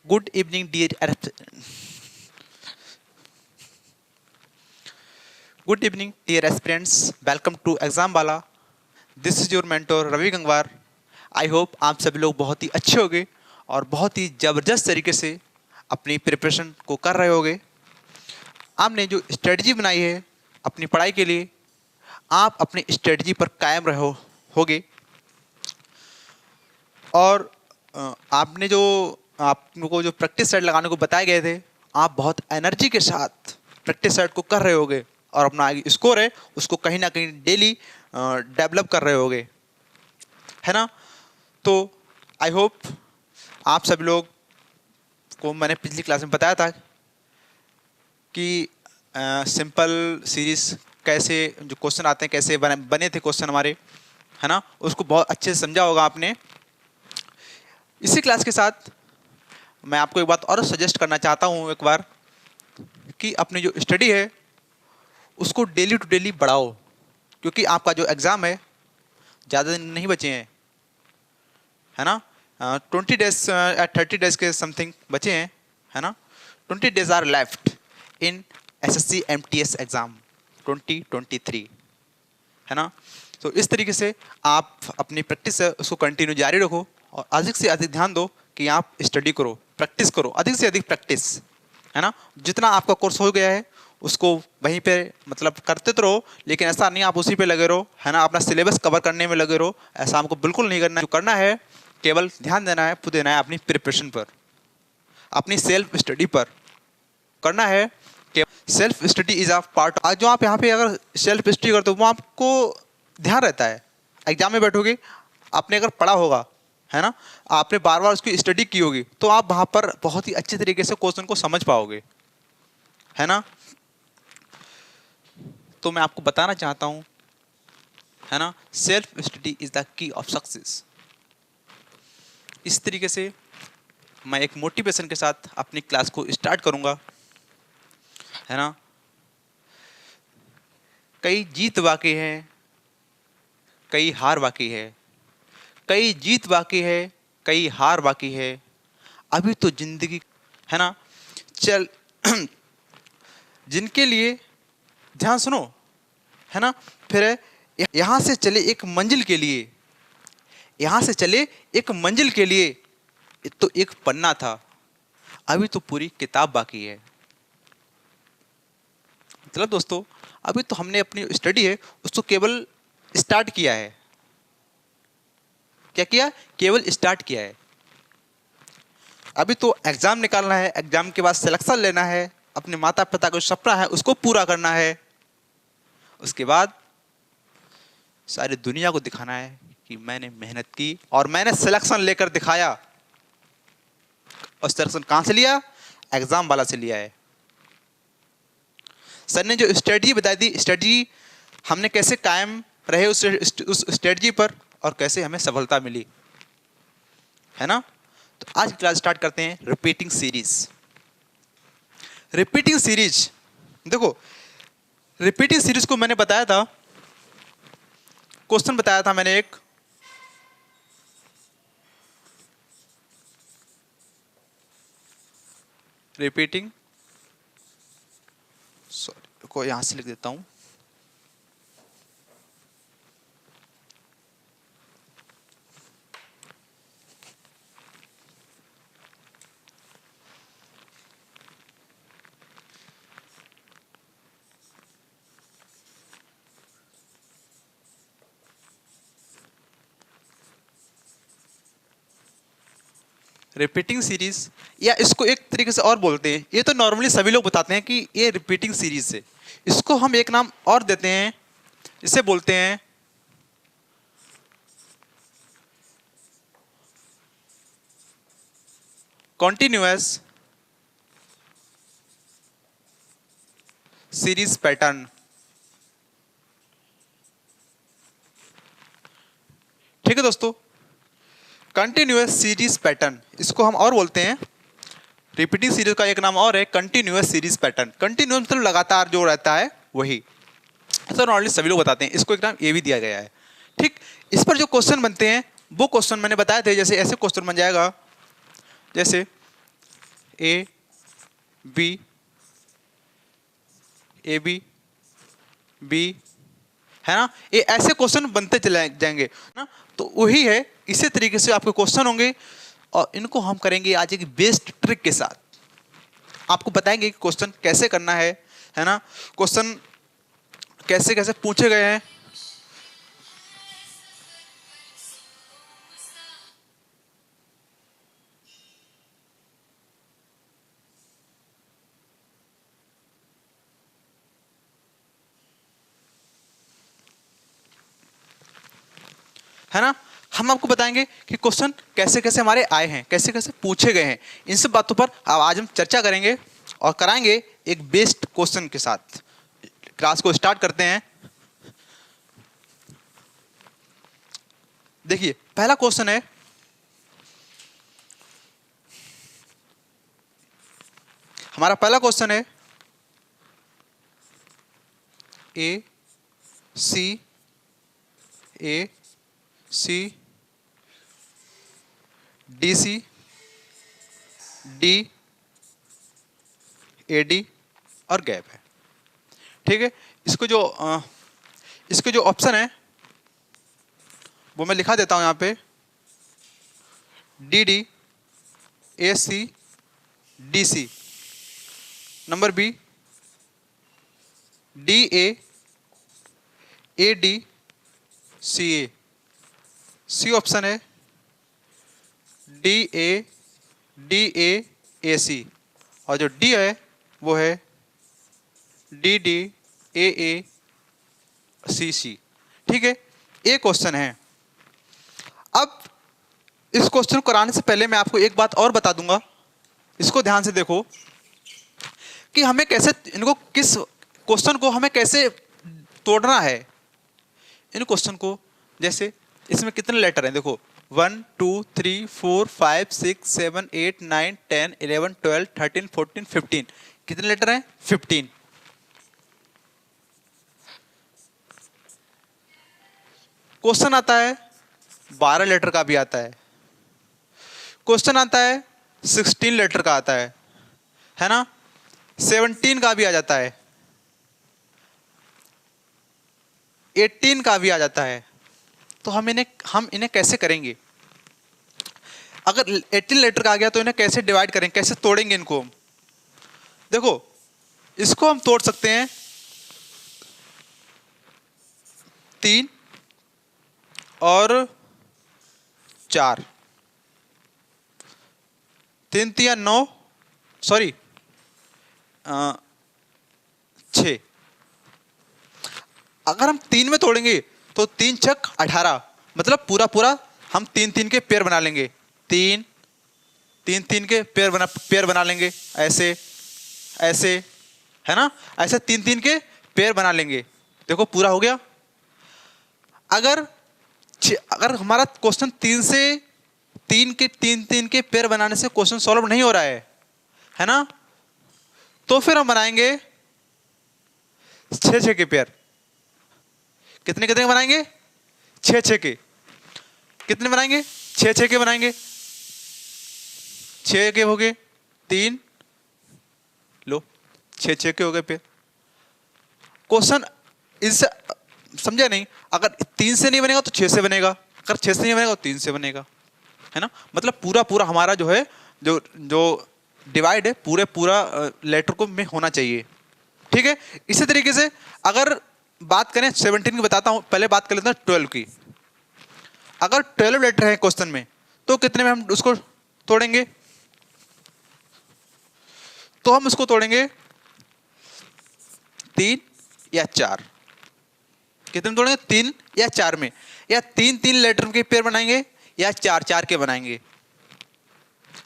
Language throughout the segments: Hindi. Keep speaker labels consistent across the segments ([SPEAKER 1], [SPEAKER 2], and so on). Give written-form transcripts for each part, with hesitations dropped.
[SPEAKER 1] Good evening, good evening, dear aspirants. Welcome to Exam Wala. This is your mentor Ravi Gangwar. I hope आप सभी लोग बहुत ही अच्छे होंगे और बहुत ही ज़बरदस्त तरीके से अपनी प्रिपरेशन को कर रहे होंगे. आपने जो स्ट्रेटजी बनाई है अपनी पढ़ाई के लिए, आप अपनी स्ट्रेटजी पर कायम रहो होगे. और आपने जो आपको जो प्रैक्टिस सेट लगाने को बताए गए थे, आप बहुत एनर्जी के साथ प्रैक्टिस सेट को कर रहे होगे और अपना स्कोर है उसको कहीं ना कहीं डेली डेवलप कर रहे होगे, है ना. तो आई होप आप सभी लोग को मैंने पिछली क्लास में बताया था कि सिंपल सीरीज कैसे जो क्वेश्चन आते हैं कैसे बने थे क्वेश्चन हमारे, है ना, उसको बहुत अच्छे से समझा होगा आपने. इसी क्लास के साथ मैं आपको एक बात और सजेस्ट करना चाहता हूँ एक बार कि अपनी जो स्टडी है उसको डेली टू डेली बढ़ाओ, क्योंकि आपका जो एग्ज़ाम है ज़्यादा दिन नहीं बचे हैं, है ना. 20 डेज 30 डेज के समथिंग बचे हैं, है ना. 20 days are left in SSC MTS exam 2023, है ना. तो इस तरीके से आप अपनी प्रैक्टिस है उसको कंटिन्यू जारी रखो और अधिक से अधिक ध्यान दो कि आप स्टडी करो, प्रैक्टिस करो, अधिक से अधिक प्रैक्टिस, है ना. जितना आपका कोर्स हो गया है उसको वहीं पे मतलब करते तो रहो, लेकिन ऐसा नहीं आप उसी पे लगे रहो, है ना. अपना सिलेबस कवर करने में लगे रहो, ऐसा हमको बिल्कुल नहीं करना है. जो करना है केवल ध्यान देना है, देना है अपनी प्रिपरेशन पर, अपनी सेल्फ स्टडी पर करना है. Self study is a part. आज जो आप यहाँ पे अगर सेल्फ स्टडी करते हो वो आपको ध्यान रहता है. एग्जाम में बैठोगे, आपने अगर पढ़ा होगा, है ना, आपने बार बार उसकी स्टडी की होगी, तो आप वहाँ पर बहुत ही अच्छे तरीके से क्वेश्चन को समझ पाओगे, है ना. तो मैं आपको बताना चाहता हूँ, है ना, self study is the key of success. इस तरीके से मैं एक मोटिवेशन के साथ अपनी क्लास को स्टार्ट करूँगा, है ना. कई जीत बाकी है, कई हार बाकी है, कई जीत बाकी है, कई हार बाकी है, अभी तो जिंदगी, है ना. चल जिनके लिए ध्यान सुनो, है ना. फिर यहाँ से चले एक मंजिल के लिए, यहाँ से चले एक मंजिल के लिए तो एक पन्ना था, अभी तो पूरी किताब बाकी है. मतलब दोस्तों अभी तो हमने अपनी स्टडी है उसको केवल स्टार्ट किया है. क्या किया? केवल स्टार्ट किया है. अभी तो एग्जाम निकालना है, एग्जाम के बाद सिलेक्शन लेना है, अपने माता पिता का सपना है उसको पूरा करना है, उसके बाद सारी दुनिया को दिखाना है कि मैंने मेहनत की और मैंने सिलेक्शन लेकर दिखाया. और सिलेक्शन कहां से लिया? एग्जाम वाला से लिया है. सर ने जो स्ट्रेटजी बताई थी, स्ट्रेटजी हमने कैसे कायम रहे उस स्ट्रेटजी पर और कैसे हमें सफलता मिली, है ना. तो आज की क्लास स्टार्ट करते हैं. Repeating series. रिपीटिंग सीरीज देखो, रिपीटिंग सीरीज को मैंने बताया था, क्वेश्चन बताया था मैंने एक, रिपीटिंग, सॉरी को यहां से लिख देता हूं. रिपीटिंग सीरीज, या इसको एक तरीके से और बोलते हैं, ये तो नॉर्मली सभी लोग बताते हैं कि ये रिपीटिंग सीरीज है, इसको हम एक नाम और देते हैं, इसे बोलते हैं कॉन्टिन्यूअस सीरीज पैटर्न. ठीक है दोस्तों, कंटिन्यूअस सीरीज पैटर्न, इसको हम और बोलते हैं. रिपीटिंग सीरीज का एक नाम और है कंटिन्यूअस सीरीज पैटर्न. कंटिन्यूअस मतलब लगातार जो रहता है वही, ऐसा नॉर्मली सभी लोग बताते हैं. इसको एक नाम ये भी दिया गया है. ठीक, इस पर जो क्वेश्चन बनते हैं वो क्वेश्चन मैंने बताए थे. जैसे ऐसे क्वेश्चन बन जाएगा, जैसे A B A B B, है ना। ये ऐसे क्वेश्चन बनते चले जाएंगे ना। तो वही है, इसी तरीके से आपके क्वेश्चन होंगे और इनको हम करेंगे आज एक बेस्ट ट्रिक के साथ। आपको बताएंगे कि क्वेश्चन कैसे करना है ना, क्वेश्चन कैसे कैसे पूछे गए हैं। है ना, हम आपको बताएंगे कि क्वेश्चन कैसे कैसे हमारे आए हैं, कैसे कैसे पूछे गए हैं। इन सब बातों पर अब आज हम चर्चा करेंगे और कराएंगे एक बेस्ट क्वेश्चन के साथ। क्लास को स्टार्ट करते हैं। देखिए पहला क्वेश्चन है, हमारा पहला क्वेश्चन है A C D C D A D और गैप है। ठीक है, इसके जो ऑप्शन है वो मैं लिखा देता हूं यहां पे, D D A C D C, number B D A D C A, C option है डी ए सी, और जो डी है वो है डी डी ए सी सी। ठीक है, ये क्वेश्चन है। अब इस क्वेश्चन को कराने से पहले मैं आपको एक बात और बता दूंगा, इसको ध्यान से देखो कि हमें कैसे इनको, किस क्वेश्चन को हमें कैसे तोड़ना है। इन क्वेश्चन को, जैसे इसमें कितने लेटर हैं, देखो 1 2 3 4 5 6 7 8 9 10 11 12 13 14 15, कितने लेटर हैं, 15। क्वेश्चन आता है 12 लेटर का भी आता है, क्वेश्चन आता है 16 लेटर का आता है ना, 17 का भी आ जाता है, 18 का भी आ जाता है। तो हम इन्हें कैसे करेंगे? अगर 18 लेटर का आ गया तो इन्हें कैसे डिवाइड करेंगे, कैसे तोड़ेंगे इनको? देखो इसको हम तोड़ सकते हैं 3 और 4, 3 3 9, सॉरी 6। अगर हम 3 में तोड़ेंगे तो 3 छक 18, मतलब पूरा पूरा हम 3 3 के पेयर बना लेंगे, 3 3 3 के पेयर बना लेंगे, ऐसे ऐसे, है ना, ऐसे 3 3 के पेयर बना लेंगे। देखो पूरा हो गया। अगर हमारा क्वेश्चन 3 के पेयर बनाने से क्वेश्चन सॉल्व नहीं हो रहा है ना, तो फिर हम बनाएंगे 6 6 के पेयर। कितने कितने बनाएंगे, 6 6 के। कितने बनाएंगे, 6 6 के बनाएंगे, 6 के हो गए, 3 लो, 6 6 के हो गए पेयर। क्वेश्चन इससे समझा नहीं? अगर 3 से नहीं बनेगा तो 6 से बनेगा, अगर 6 से नहीं बनेगा तो 3 से बनेगा, है ना। मतलब पूरा पूरा हमारा जो है, जो जो डिवाइड है पूरा लेटर को में होना चाहिए। ठीक है, इसी तरीके से अगर बात करें 17 की, बताता हूं, पहले बात कर लेते हैं 12 की। अगर 12 लेटर है क्वेश्चन में तो कितने में हम उसको तोड़ेंगे? तो हम उसको तोड़ेंगे 3 या 4। कितने में तोड़ेंगे, 3 या 4 में, या 3 3 लेटर के पेयर बनाएंगे या 4 4 के बनाएंगे,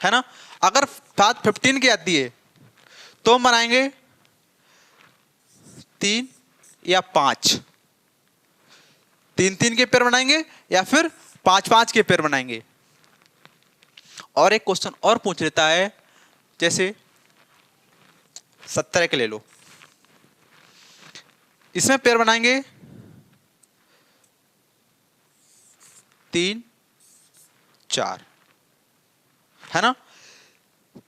[SPEAKER 1] है ना। अगर बात 15 की आती है तो हम बनाएंगे 3 या 5, 3 3 के पेयर बनाएंगे या फिर 5 5 के पेयर बनाएंगे। और एक क्वेश्चन और पूछ लेता है, जैसे 17 के ले लो, इसमें पेयर बनाएंगे 3 4, है ना।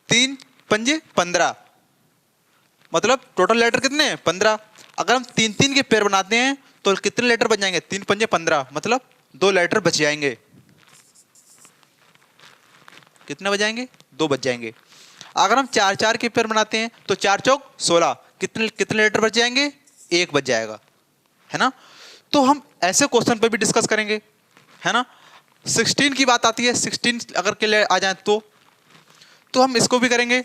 [SPEAKER 1] 3 पंजे 15, मतलब टोटल लेटर कितने हैं 15। अगर हम 3-3 के पेयर बनाते हैं तो कितने लेटर बच जाएंगे, 3 पंजे 15, मतलब 2 लेटर बच जाएंगे। कितने बच जाएंगे, 2 बच जाएंगे। अगर हम 4-4 के पेयर बनाते हैं तो 4 चौक 16, कितने कितने लेटर बच जाएंगे, 1 बच जाएगा, है ना। तो हम ऐसे क्वेश्चन पे भी डिस्कस करेंगे, है ना। 16 की बात आती है, 16 अगर के लिए आ जाए तो हम इसको भी करेंगे।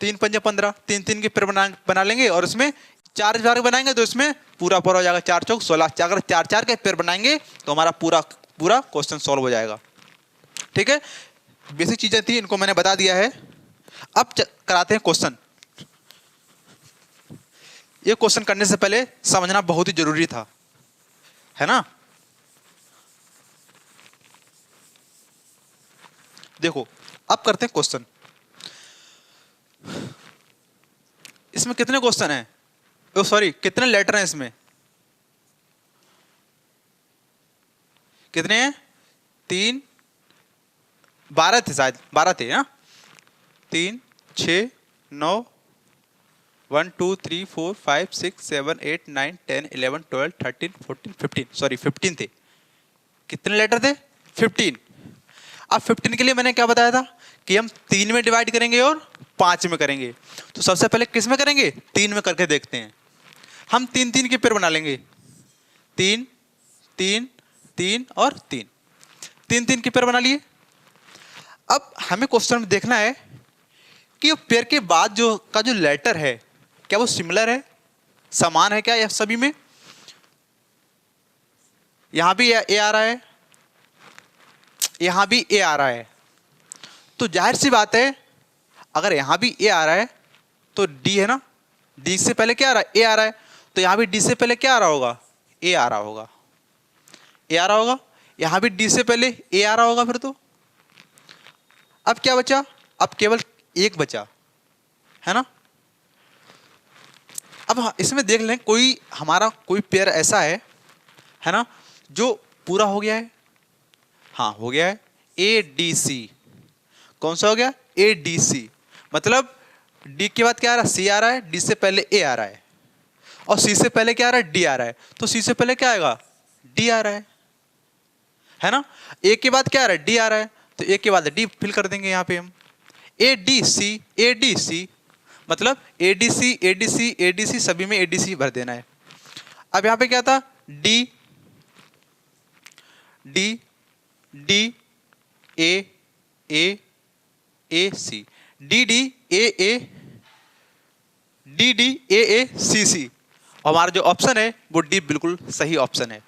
[SPEAKER 1] 3 पंजे 15, 3-3 के पेयर बना लेंगे और उसमें 4-4 बनाएंगे तो इसमें पूरा पूरा हो जाएगा, 4 चौक 16। अगर 4-4 के पेयर बनाएंगे तो हमारा पूरा पूरा क्वेश्चन सॉल्व हो जाएगा। ठीक है, बेसिक चीजें थी, इनको मैंने बता दिया है। अब कराते हैं क्वेश्चन। ये क्वेश्चन करने से पहले समझना बहुत ही जरूरी था, है ना। देखो अब करते हैं क्वेश्चन। इसमें कितने क्वेश्चन हैं, ओ सॉरी कितने लेटर हैं इसमें, कितने हैं, 3, 12 थे शायद, 12 थे, हाँ 3, 6, 9, 1 2 3 4 5 6 7 8 9 10 11 12 13 14 15, सॉरी 15 थे। कितने लेटर थे, 15। अब 15 के लिए मैंने क्या बताया था कि हम 3 में डिवाइड करेंगे और 5 में करेंगे। तो सबसे पहले किस में करेंगे, 3 में करके देखते हैं। हम 3-3 के पेयर बना लेंगे, 3 3 3 और 3, 3-3 के पेयर बना लिए। अब हमें क्वेश्चन में देखना है कि पेयर के बाद जो लेटर है क्या वो सिमिलर है, समान है क्या या सभी में। यहां भी ए आ रहा है, यहां भी ए आ रहा है, तो जाहिर सी बात है अगर यहां भी ए आ रहा है तो डी है ना, डी से पहले क्या आ रहा है, ए आ रहा है, तो यहां भी डी से पहले क्या आ रहा होगा, ए आ रहा होगा, ए आ रहा होगा। यहां भी डी से पहले ए आ रहा होगा फिर तो। अब क्या बचा, अब केवल एक बचा, है ना। अब इसमें देख लें कोई हमारा कोई पेयर ऐसा है ना जो पूरा हो गया है, हाँ हो गया है, ए डी सी। कौन सा हो गया, ए डी सी, मतलब डी के बाद क्या आ रहा है, सी आ रहा है, डी से पहले ए आ रहा है और सी से पहले क्या आ रहा है, डी आ रहा है, तो सी से पहले क्या आएगा, डी आ रहा है ना। ए के बाद क्या आ रहा है, डी आ रहा है, तो ए के बाद डी फिल कर देंगे यहां पे हम, ए डी सी, ए डी सी, मतलब एडीसी एडीसी एडीसी सभी में एडीसी भर देना है। अब यहां पे क्या था, D D D A A A C, D D A D D A C C, हमारा जो ऑप्शन है वो डी बिल्कुल सही ऑप्शन है।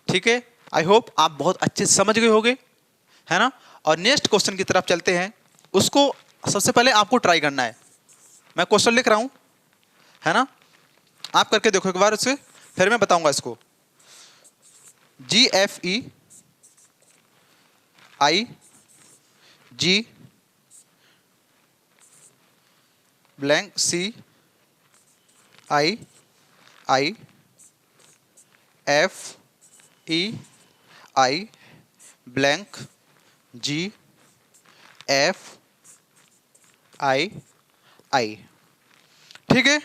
[SPEAKER 1] ठीक है, आई होप आप बहुत अच्छे से समझ गए होंगे, है ना। और नेक्स्ट क्वेश्चन की तरफ चलते हैं। उसको सबसे पहले आपको ट्राई करना है, मैं क्वेश्चन लिख रहा हूं, है ना, आप करके देखो एक बार उससे, फिर मैं बताऊंगा इसको। GFE I G blank C I F E I blank G F I। ठीक है,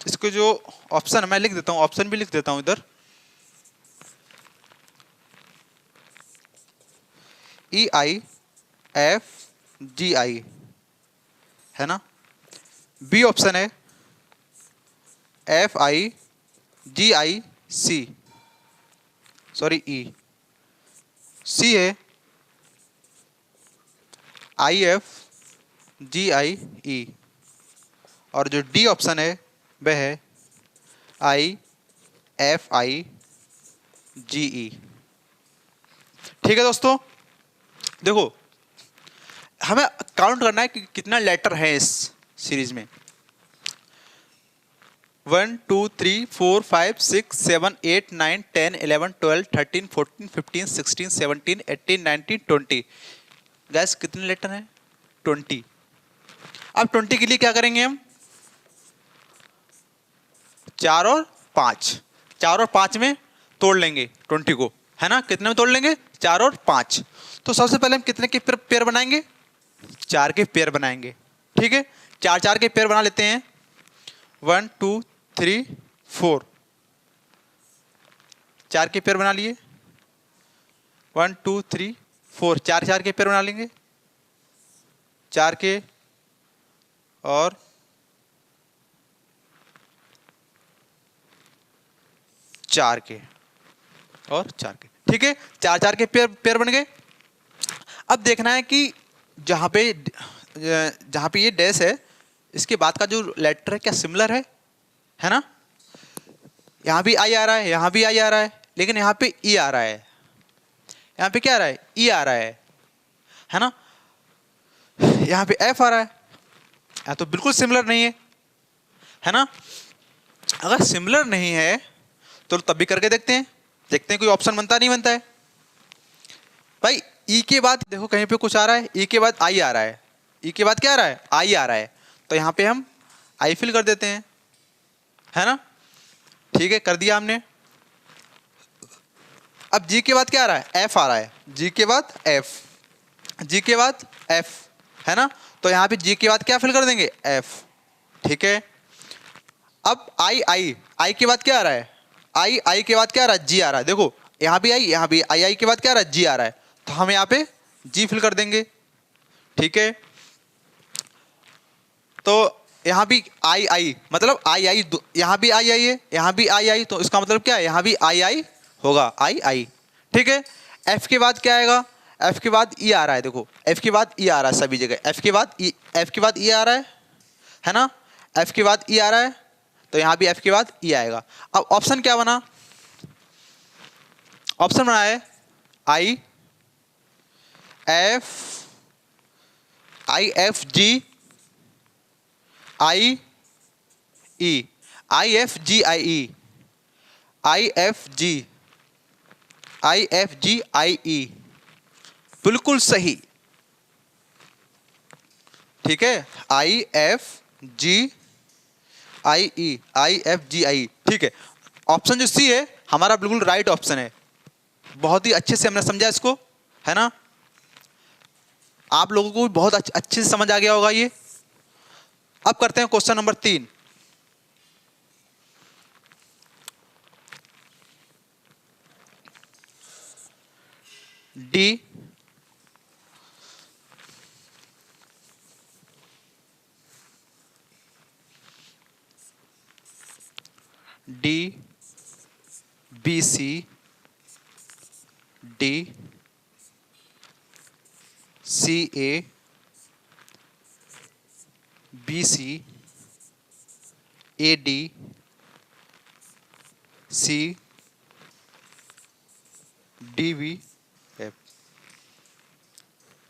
[SPEAKER 1] इसको जो ऑप्शन मैं लिख देता हूं, ऑप्शन भी लिख देता हूं इधर, EIFGI, है ना। बी ऑप्शन है FIGIC, सॉरी E। सी है IFGIE और जो डी ऑप्शन है वह है IFIGE। ठीक है दोस्तों, देखो हमें काउंट करना है कि कितना लेटर है इस सीरीज में। 1 2 3 4 5 6 7 8 9 10 11 12 13 14 15 16 17 18 19 20। गैस कितने लेटर हैं, 20। अब 20 के लिए क्या करेंगे हम, 4 और 5 में तोड़ लेंगे 20 को, है ना, कितने में तोड़ लेंगे, 4 और 5। तो सबसे पहले हम कितने के पेयर बनाएंगे, 4 के पेयर बनाएंगे। ठीक है, 4 के पेयर बना लेते हैं, 1 2 3 4, 4 के पेयर बना लिए, 1 2 3 4, 4 के पेयर बना लेंगे, 4 के और 4 के और 4 के। ठीक है, 4 के पेयर बन गए। अब देखना है कि जहाँ पे ये डैश है, इसके बाद का जो लेटर है क्या सिमिलर है ना। यहाँ भी आई आ रहा है, यहाँ भी आई आ रहा है, लेकिन यहाँ पे ई आ रहा है, यहाँ पे क्या आ रहा है, ई आ रहा है ना। यहाँ पे एफ आ रहा है, यहाँ तो बिल्कुल सिमिलर नहीं है ना। अगर सिमिलर नहीं है तो तब भी करके देखते हैं कोई ऑप्शन बनता नहीं बनता है। भाई ई के बाद देखो कहीं पे कुछ आ रहा है, ई के बाद आई आ रहा है, ई के बाद क्या आ रहा है, आई आ रहा है, तो यहाँ पे हम आई फिल कर देते हैं, है ना। ठीक है, कर दिया हमने। अब जी के बाद क्या आ रहा है, एफ आ रहा है, जी के बाद एफ, जी के बाद एफ, है ना। तो यहाँ पे जी के बाद क्या फिल कर देंगे, एफ। ठीक है, अब आई के बाद क्या आ रहा है, आई के बाद क्या आ रहा है, जी आ रहा है। देखो यहाँ भी आई, यहाँ भी आई के बाद क्या आ रहा है, जी आ रहा है, तो हम यहाँ पे जी फिल कर देंगे। ठीक है, तो यहाँ भी आई मतलब आई यहाँ भी आई है, यहाँ भी आई, तो इसका मतलब क्या है, यहाँ भी आई होगा, आई। ठीक है, एफ के बाद क्या आएगा, एफ के बाद ई आ रहा है। देखो एफ के बाद ई आ रहा है सभी जगह, एफ के बाद ई आ रहा है ना, एफ के बाद ई आ रहा है, तो यहाँ भी एफ के बाद ई आएगा। अब ऑप्शन क्या बना, ऑप्शन बना है I F G I E, I F G I E, I F G I E, बिल्कुल सही। ठीक है, I F G I E, I F G आई। ठीक है, ऑप्शन जो सी है हमारा बिल्कुल राइट ऑप्शन है। बहुत ही अच्छे से हमने समझा इसको, है ना। आप लोगों को भी बहुत अच्छे से समझ आ गया होगा ये। अब करते हैं question number 3। D B C D C A B C A D C D B F,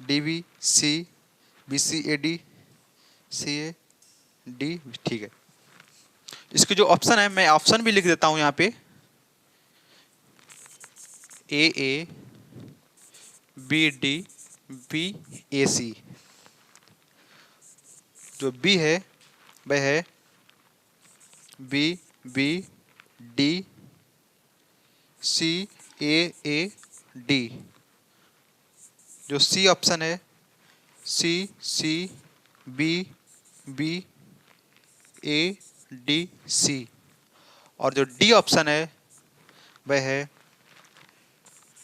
[SPEAKER 1] D B C B C A D C A D. ठीक है, इसके जो ऑप्शन है मैं ऑप्शन भी लिख देता हूं यहाँ पे, A B D B A C. जो बी है वह है B B D C A D. जो सी ऑप्शन है C B B A D C, और जो डी ऑप्शन है वह है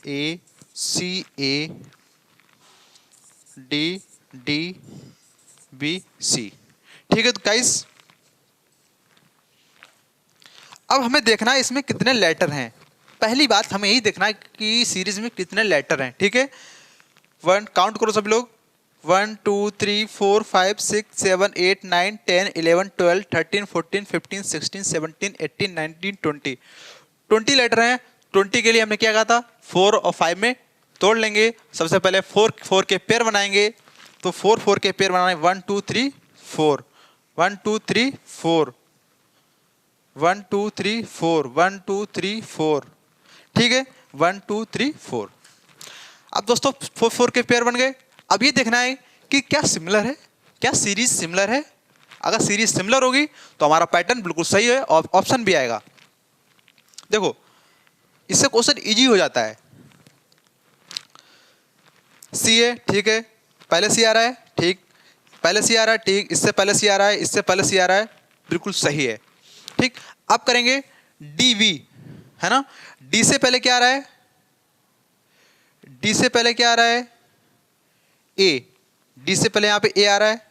[SPEAKER 1] A C A D D B C. ठीक है, तो गाइस अब हमें देखना है इसमें कितने लेटर हैं। पहली बात हमें यही देखना है कि सीरीज में कितने लेटर हैं। ठीक है, 1 काउंट करो सब लोग, 1 2 3 4 5 6 7 8 9 10 11 12 13 14 15 16 17 18 19 20। 20 लेटर हैं। 20 के लिए हमने क्या कहा था, 4 और 5 में तोड़ लेंगे। सबसे पहले 4 के पेयर बनाएंगे, तो 4 के पेयर बनाने 1 2 3 4, 1 2 3 4, 1 2 3 4, 1 2 3 4। ठीक है, 1 2 3 4। अब दोस्तों 4 के पेयर बन गए। अब ये देखना है कि क्या सिमिलर है, क्या सीरीज सिमिलर है। अगर सीरीज सिमिलर होगी तो हमारा पैटर्न बिल्कुल सही है और ऑप्शन भी आएगा। देखो इससे क्वेश्चन इजी हो जाता है। सी है, ठीक है, पहले सी आ रहा है, ठीक, पहले सी आ रहा है, ठीक, इससे पहले सी आ रहा है, इससे पहले सी आ रहा है, बिल्कुल सही है, ठीक। अब करेंगे डी वी, है ना। डी से पहले क्या आ रहा है, डी से पहले क्या आ रहा है, ए, डी से पहले यहाँ पे ए आ रहा है,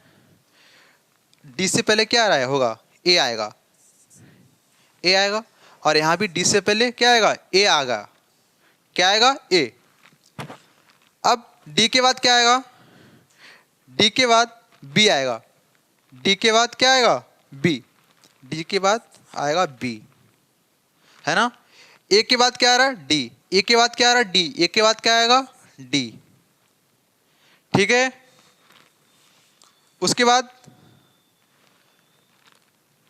[SPEAKER 1] डी से पहले क्या आ रहा है, होगा ए आएगा, ए आएगा, और यहाँ भी डी से पहले क्या आएगा, ए आएगा, क्या आएगा, ए। अब डी के बाद क्या आएगा, डी के बाद बी आएगा, डी के बाद क्या आएगा, बी, डी के बाद आएगा बी, है ना। ए के बाद क्या आ रहा है, डी, ए के बाद क्या आ रहा है, डी, ए के बाद क्या आएगा, डी, ठीक है। उसके बाद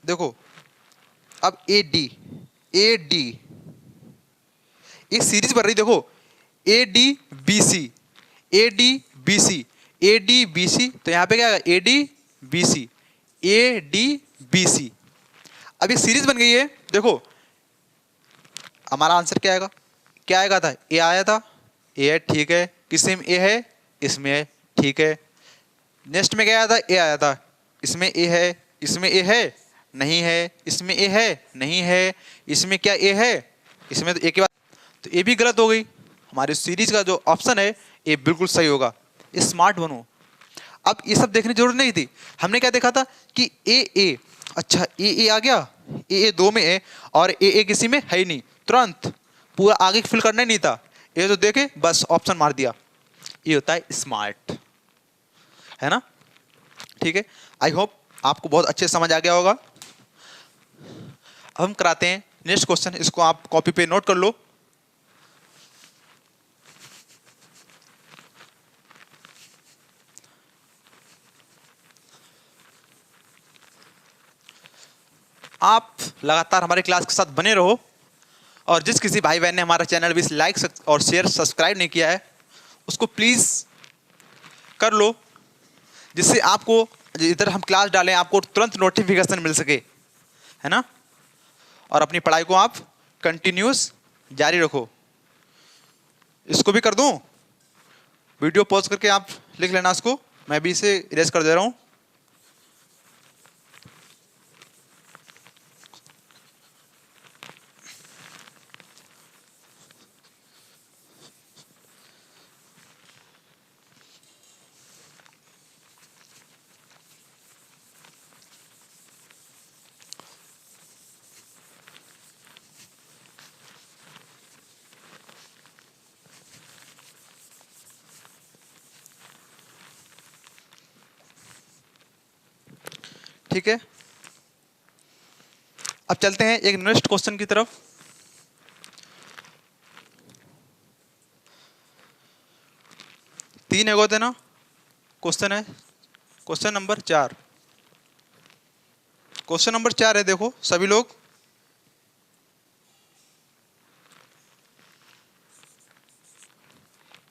[SPEAKER 1] देखो, अब ए डी, ए डी, एक सीरीज बन रही, देखो, A D B C, A D B C, A D B C, तो यहां पे क्या आएगा, A D B C, A D B C. अब एक सीरीज बन गई है, देखो हमारा आंसर क्या आएगा, क्या आएगा था, ए आया था, ए है, ठीक है, किसमें ए है, इसमें है, ठीक है। नेक्स्ट में क्या आया था, ए आया था, इसमें ए है, इसमें ए है, नहीं है, इसमें ए है, नहीं है, इसमें क्या ए है, इसमें तो ए के बाद, तो ए भी गलत हो गई। हमारी सीरीज का जो ऑप्शन है ए बिल्कुल सही होगा। स्मार्ट बनो। अब ये सब देखने की जरूरत नहीं थी, हमने क्या देखा था कि ए, अच्छा ए आ गया, ए दो में है और ए किसी में है ही नहीं, तुरंत पूरा आगे फिल करना ही नहीं था, ये तो देखे बस ऑप्शन मार दिया, ये होता है स्मार्ट, है ना। ठीक है, आई होप आपको बहुत अच्छे समझ आ गया होगा। अब हम कराते हैं नेक्स्ट क्वेश्चन, इसको आप कॉपी पे नोट कर लो। आप लगातार हमारे क्लास के साथ बने रहो, और जिस किसी भाई बहन ने हमारा चैनल भी लाइक और शेयर सब्सक्राइब नहीं किया है उसको प्लीज़ कर लो, जिससे आपको इधर हम क्लास डालें आपको तुरंत नोटिफिकेशन मिल सके, है ना। और अपनी पढ़ाई को आप कंटिन्यूस जारी रखो। इसको भी कर दूं, वीडियो पॉज करके आप लिख लेना इसको, मैं भी इसे इरेज कर दे रहा हूँ। ठीक है, अब चलते हैं एक नेक्स्ट क्वेश्चन की तरफ। तीन एगो देना क्वेश्चन है, क्वेश्चन नंबर 4, क्वेश्चन नंबर 4 है, देखो सभी लोग,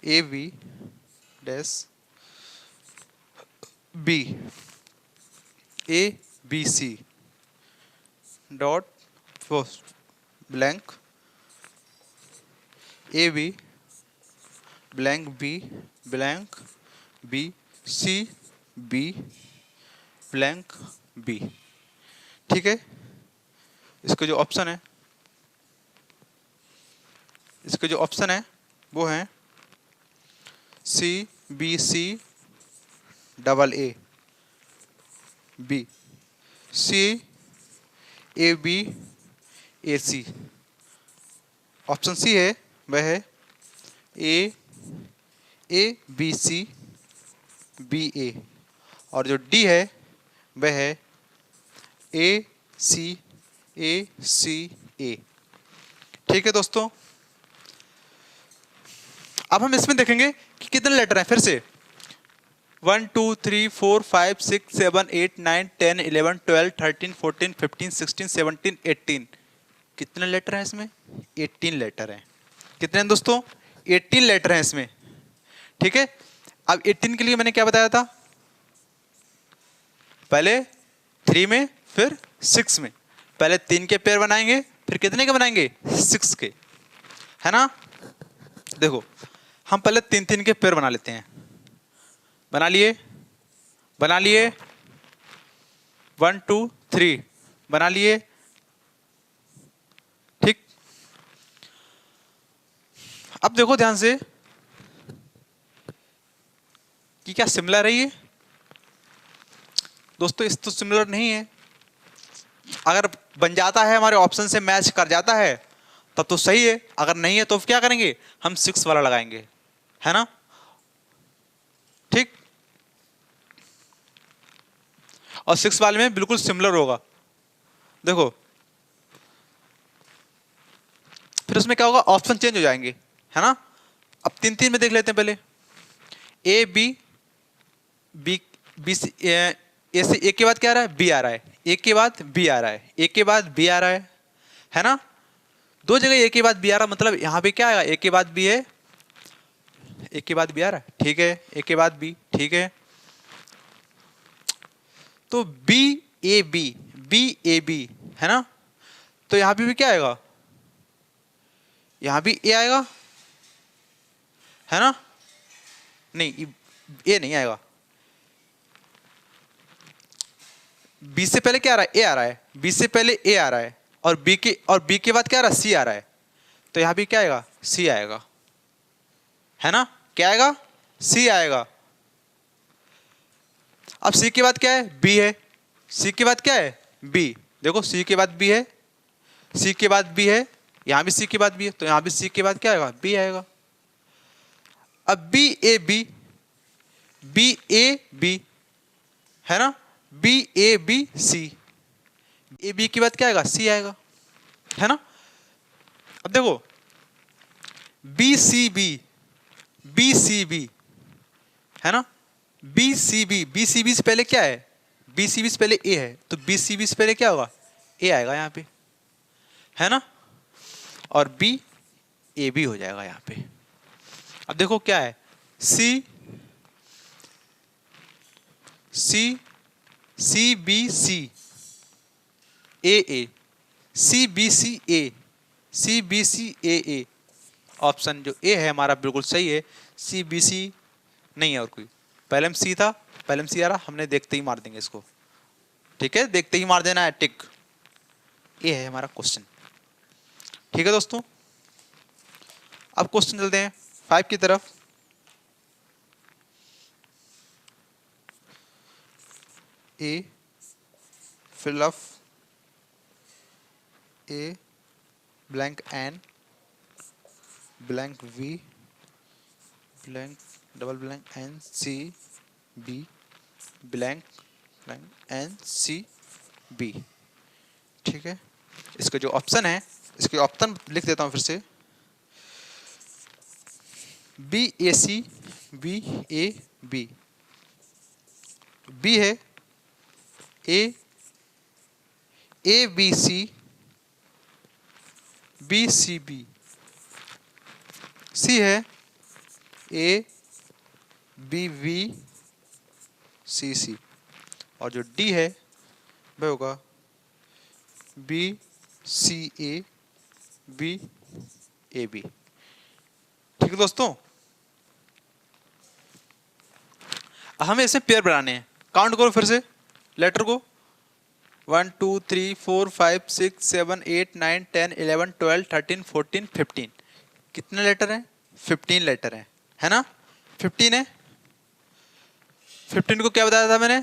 [SPEAKER 1] A B dash B A B C dot blank A B blank B C B blank B. ठीक है, इसके जो ऑप्शन है, इसके जो ऑप्शन है वो है C B C double A B, C A B A C. Option C है वह है ए बी सी बी ए, और जो डी है वह है ए सी ए। ठीक है दोस्तों, अब हम इसमें देखेंगे कि कितने लेटर हैं। फिर से 1 2 3 4 5 6 7 8 9 10 11 12 13 14 15 16 17 18, कितने लेटर हैं इसमें, 18 लेटर हैं। कितने हैं दोस्तों, 18 लेटर हैं इसमें। ठीक है, अब 18 के लिए मैंने क्या बताया था, पहले 3 में फिर 6 में, पहले 3 के पेयर बनाएंगे फिर कितने के बनाएंगे, 6 के, है ना। देखो हम पहले 3 3 के पेयर बना लेते हैं। बना लिए, बना लिए, 1 2 3 बना लिए, ठीक। अब देखो ध्यान से कि क्या सिमिलर है ये दोस्तों, इस तो सिमिलर नहीं है। अगर बन जाता है हमारे ऑप्शन से मैच कर जाता है तब तो सही है, अगर नहीं है तो क्या करेंगे, हम 6 वाला लगाएंगे, है ना, ठीक। और 6 वाले में बिल्कुल सिमिलर होगा, देखो फिर उसमें क्या होगा, ऑप्शन चेंज हो जाएंगे, है ना। अब 3 3 में देख लेते हैं पहले, ए बी, बी बी ए से ए के बाद क्या आ रहा है, बी आ रहा है, ए के बाद बी आ रहा है, ए के बाद बी आ रहा है ना। दो जगह ए के बाद बी आ रहा, मतलब यहां पे क्या आएगा, ए के बाद बी है, ए के बाद बी आ रहा है, ठीक है, ए के बाद बी, ठीक है। तो B A B, B A B, है ना, तो यहां पे भी क्या आएगा, यहां भी ए आएगा, है ना, नहीं ए नहीं आएगा, बी से पहले क्या आ रहा है, ए आ रहा है, बी से पहले ए आ रहा है, और बी के बाद क्या आ रहा है, सी आ रहा है, तो यहां भी क्या आएगा, सी आएगा, है ना, क्या आएगा, सी आएगा। अब सी के बाद क्या है, बी है, सी के बाद क्या है, बी, देखो सी के बाद बी है, सी के बाद बी है, यहां भी सी के बाद बी है, तो यहां भी सी के बाद क्या आएगा, बी आएगा। अब B A B, B A B, है ना, B A B C, A B के बाद क्या आएगा, सी आएगा, है ना। अब देखो B C B, B C B, है ना, B C B, B C B से पहले क्या है, बी सी बी से पहले ए है, तो बी सी बी से पहले क्या होगा, ए आएगा यहाँ पे, है ना, और बी ए बी हो जाएगा यहाँ पे। अब देखो क्या है, सी सी सी B C, A A, C B C A, C B C A A, option जो ए है हमारा बिल्कुल सही है, सी बी सी नहीं है और कोई, पहले में सी था, पहले में सी आ रहा, हमने देखते ही मार देंगे इसको, ठीक है, देखते ही मार देना है टिक, ये है हमारा क्वेश्चन, ठीक है दोस्तों। अब क्वेश्चन चलते हैं 5 की तरफ। A fill of a blank N blank V blank double blank N C B blank blank N C B, ठीक है। इसका जो ऑप्शन है, इसके ऑप्शन लिख देता हूं फिर से, B A C, B A B, B है A B C, B C B, C है ए बी वी सी सी, और जो डी है वह होगा B C A B A B, ठीक है दोस्तों। हमें इसे पेयर बनाने हैं, काउंट करो फिर से लेटर को, 1 2 3 4 5 6 7 8 9 10 11 12 13 14 15, कितने लेटर हैं, 15 लेटर हैं, है ना, 15 है। 15 को क्या बताया था मैंने,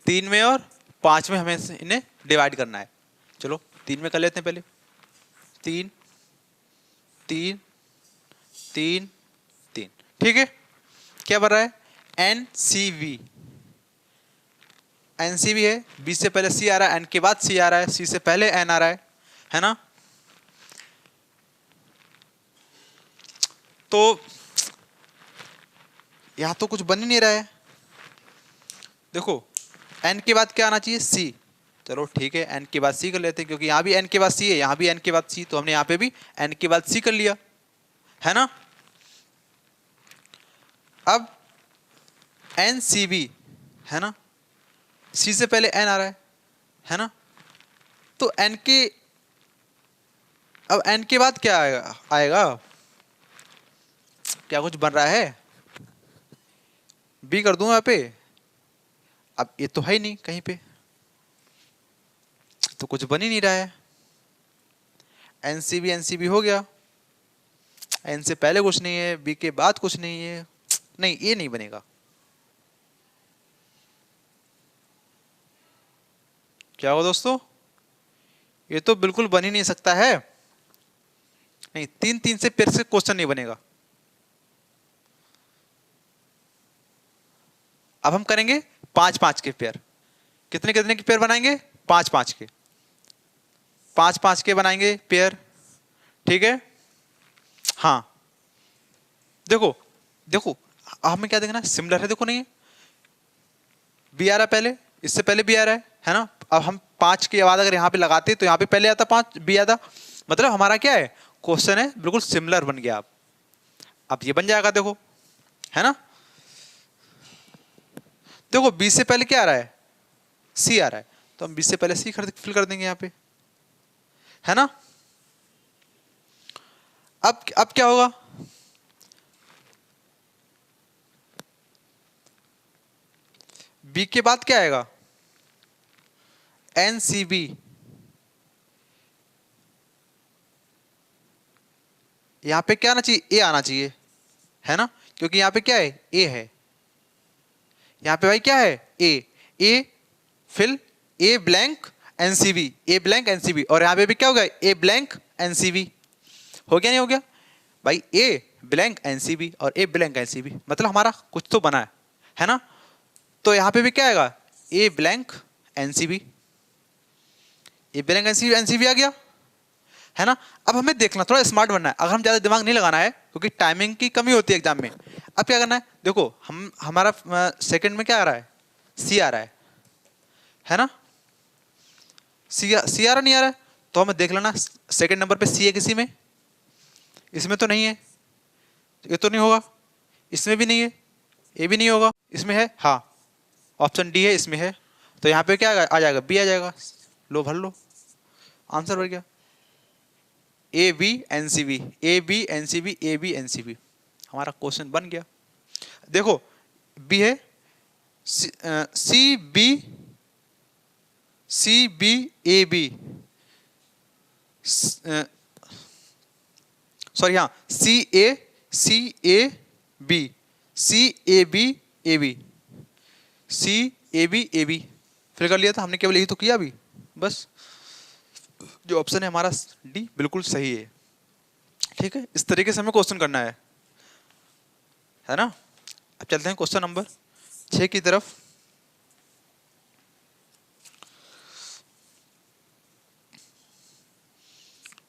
[SPEAKER 1] 3 में और 5 में हमें इन्हें डिवाइड करना है, चलो 3 में कर लेते हैं पहले, 3 3 3 3, ठीक है। क्या बन रहा है, N C V, N C V है, बी से पहले सी आ रहा है, एन के बाद सी आ रहा है, सी से पहले एन आ रहा है ना। तो यहां तो कुछ बन ही नहीं रहा है, देखो एन के बाद क्या आना चाहिए, सी, चलो ठीक है, एन के बाद सी कर लेते हैं, क्योंकि यहां भी एन के बाद सी है, यहां भी एन के बाद सी, तो हमने यहां पे भी एन के बाद सी कर लिया, है ना। अब एन सी बी, है ना, सी से पहले एन आ रहा है ना, तो एन के, अब एन के बाद क्या आएगा, क्या कुछ बन रहा है, बी कर दूं यहाँ पे। अब ये तो है ही नहीं कहीं पे, तो कुछ बन ही नहीं रहा है। एनसीबी एनसीबी हो गया, एन से पहले कुछ नहीं है, बी के बाद कुछ नहीं है, नहीं ये नहीं बनेगा। क्या होगा दोस्तों, ये तो बिल्कुल बन ही नहीं सकता है। नहीं, 3 3 से पेयर से क्वेश्चन नहीं बनेगा। अब हम करेंगे 5 5 के पेयर। कितने कितने के पेयर बनाएंगे, 5 5 के, 5 5 के बनाएंगे पेयर, ठीक है। हाँ देखो देखो, अब हमें क्या देखना है, सिमिलर है, देखो नहीं है, बी आ रहा है पहले, इससे पहले बी आ रहा है ना। अब हम 5 के बाद अगर यहाँ पे लगाते तो यहाँ पे पहले आता 5 बी आता, मतलब हमारा क्या है, क्वेश्चन है बिल्कुल सिमिलर बन गया। अब ये बन जाएगा, देखो है ना। देखो बी से पहले क्या आ रहा है, सी आ रहा है, तो हम बी से पहले सी फिल कर देंगे यहाँ पे, है ना। अब क्या होगा, बी के बाद क्या आएगा, एनसीबी। यहां पे क्या आना चाहिए, ए आना चाहिए, है ना, क्योंकि यहां पे क्या है, ए है। यहां पे भाई क्या है, a fill a blank NCB, a blank NCB, और यहां पे भी क्या होगा, ए ब्लैंक एनसीबी। हो गया नहीं हो गया भाई, ए ब्लैंक एनसीबी और ए ब्लैंक एनसीबी, मतलब हमारा कुछ तो बना है ना। तो यहां पे भी क्या आएगा, ए blank NCB, a blank NCB, NCB आ गया, है ना। अब हमें देखना, थोड़ा स्मार्ट बनना है, अगर हम ज्यादा दिमाग नहीं लगाना है क्योंकि टाइमिंग की कमी होती है एग्जाम में। अब क्या करना है, देखो हमारा सेकंड में क्या आ रहा है, सी आ रहा है ना। सी आ रहा नहीं आ रहा है, तो हमें देख लेना सेकंड नंबर पे सी है किसी में, इसमें तो नहीं है, ये तो नहीं होगा, इसमें भी नहीं है, ये भी नहीं होगा, इसमें है, हाँ ऑप्शन डी है, इसमें है, तो यहाँ पे क्या आ जाएगा, बी आ जाएगा। लो भर लो, आंसर भर गया, A B N C B, A B N C B, A B N C B, हमारा क्वेश्चन बन गया। देखो बी है, C B, C B A B, sorry हाँ, C A B, C A B A B, C A B A B fill कर लिया था हमने, केवल यही तो किया अभी बस। जो ऑप्शन है हमारा डी बिल्कुल सही है, ठीक है। इस तरीके से हमें क्वेश्चन करना है ना। अब चलते हैं क्वेश्चन नंबर 6 की तरफ।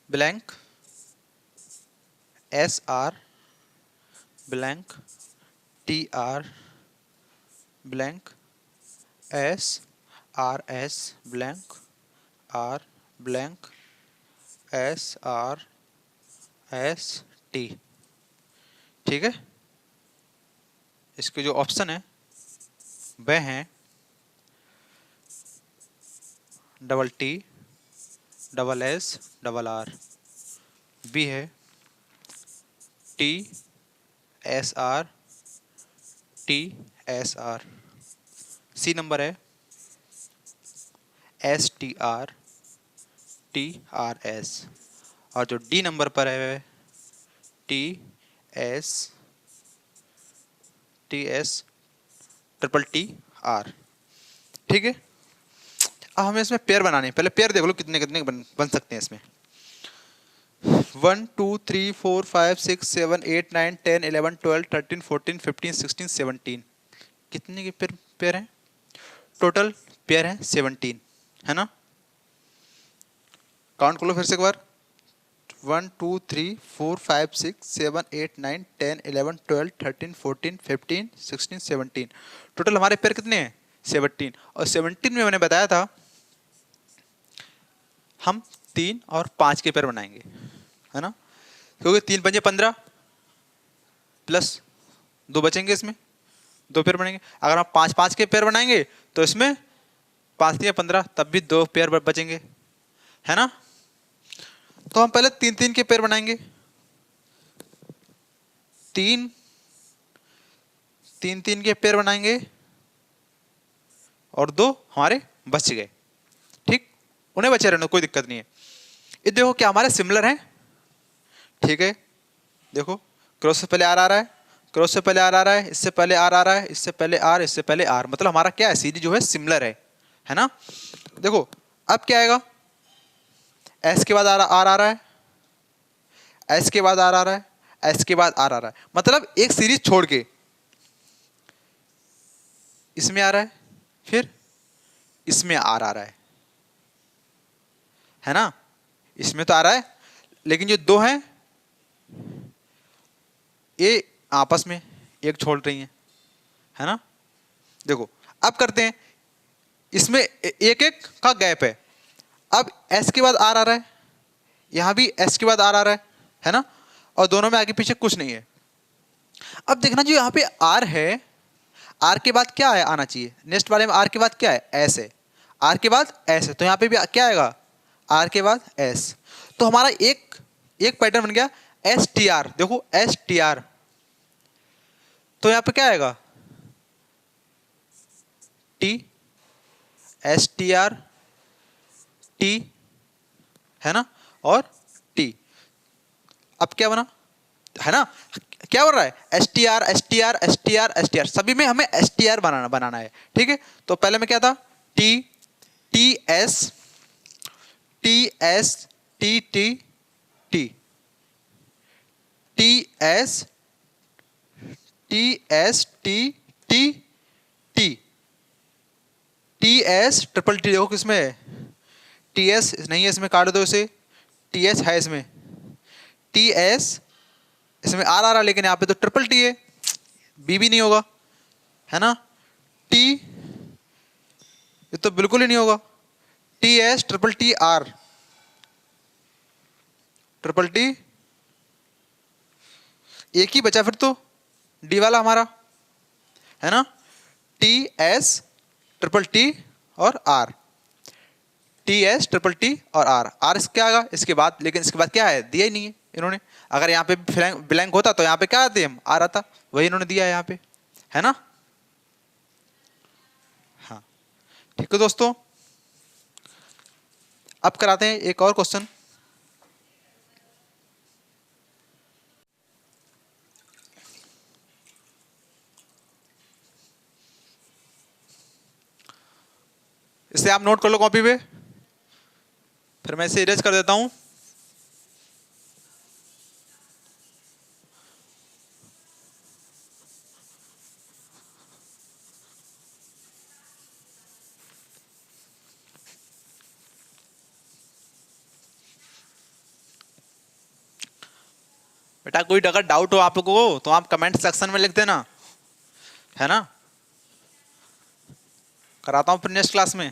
[SPEAKER 1] Blank S R blank T R blank S blank R blank S R S T, ठीक है। इसके जो ऑप्शन है वह हैं double T double S double R, B है T S R T S R, C number है एस टी आर एस, और जो डी नंबर पर है T S triple T R, ठीक है। अब हमें इसमें पेयर बनाने, पहले पेयर देख लो कितने कितने बन सकते हैं इसमें। 1 2 3 4 5 6 7 8 9 10 11 12 13 14 15 16 17, कितने के पेयर हैं टोटल, पेयर हैं 17, है ना। काउंट कर लो फिर से एक बार, 1 2 3 4 5 6 7 8 9 10 11 12 13 14 15 16 17, टोटल हमारे पेयर कितने हैं 17। और 17 में मैंने बताया था हम 3 और 5 के पेयर बनाएंगे, है ना, क्योंकि 3 पंजे 15 प्लस 2 बचेंगे, इसमें 2 पेयर बनेंगे। अगर हम 5 5 के पेयर बनाएंगे तो इसमें 5 3 15, तब भी 2 पेयर बचेंगे, है ना। तो हम पहले 3 3 के पेयर बनाएंगे, 3 तीन तीन के पेयर बनाएंगे और दो हमारे बच गए, ठीक, उन्हें बचे रहने, कोई दिक्कत नहीं है। ये देखो क्या हमारे सिमिलर हैं, ठीक है। देखो क्रॉस से पहले आर आ रहा है, क्रॉस से पहले आर आ रहा है, इससे पहले आर आ रहा है, इससे पहले आर, इससे पहले आर, मतलब हमारा क्या है, सीरीज जो है सिमिलर है ना। देखो अब क्या आएगा, एस के बाद आर आ रहा है, एस के बाद आर आ रहा है, एस के बाद आर आ रहा है, मतलब एक सीरीज छोड़ के इसमें आ रहा है, फिर इसमें आर आ रहा है ना, इसमें तो आ रहा है, लेकिन जो दो हैं ये आपस में एक छोड़ रही हैं, है ना। देखो अब करते हैं, इसमें एक एक का गैप है, अब एस के बाद आर आ रहा है, यहां भी एस के बाद आर आ रहा है ना, और दोनों में आगे पीछे कुछ नहीं है। अब देखना जो यहाँ पे आर है, आर के बाद क्या है आना चाहिए, नेक्स्ट वाले में आर के बाद क्या है, एस है, आर के बाद एस है, तो यहाँ पे भी क्या आएगा, आर के बाद एस। तो हमारा एक एक पैटर्न बन गया एस टी आर। देखो एस टी आर, तो यहाँ पे क्या आएगा, T, S T are, T, है ना, और टी। अब क्या बना, है ना, क्या बन रहा है, S T R, S T R, S T R, S T are, सभी में हमें एस टी आर बनाना है, ठीक है। तो पहले में क्या था, T, T S, T S, T T, T, T S, T S, T T, T, T S triple T. देखो किसमें है, टी एस नहीं है इसमें, काट दो इसे, टी एस है इसमें, टी एस इसमें आर आ रहा, लेकिन यहाँ पे तो ट्रिपल टी है, बी भी नहीं होगा, है ना, टी ये तो बिल्कुल ही नहीं होगा, T S triple T are, triple T एक ही बचा फिर तो, डी वाला हमारा, है ना, टी एस ट्रिपल टी और R, T S triple T और आर, आर क्या आएगा इसके बाद, लेकिन इसके बाद क्या है, दिया ही नहीं है इन्होंने। अगर यहाँ पे ब्लैंक होता तो यहाँ पे क्या आते हम, आर आता, वही इन्होंने दिया है यहाँ पे, है ना। हाँ ठीक है दोस्तों, अब कराते हैं एक और क्वेश्चन। इसे आप नोट कर लो कॉपी पे, फिर मैं इसे इरेज कर देता हूं। बेटा कोई अगर डाउट हो आपको तो आप कमेंट सेक्शन में लिख देना, है ना, कराता हूं फिर नेक्स्ट क्लास में।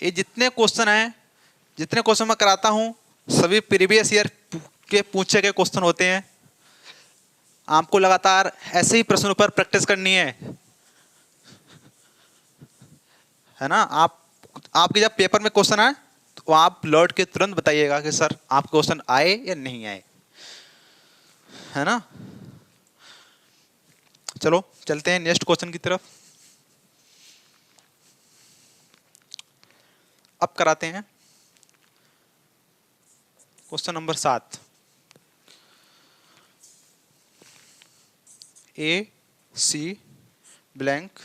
[SPEAKER 1] ये जितने क्वेश्चन हैं, जितने क्वेश्चन मैं कराता हूं, सभी प्रीवियस ईयर के पूछे गए क्वेश्चन होते हैं। आपको लगातार ऐसे ही प्रश्नों पर प्रैक्टिस करनी है ना। आपके जब पेपर में क्वेश्चन आए तो आप लौट के तुरंत बताइएगा कि सर आपके क्वेश्चन आए या नहीं आए, है ना। चलो चलते हैं नेक्स्ट क्वेश्चन की तरफ। अब कराते हैं question number 7। A C blank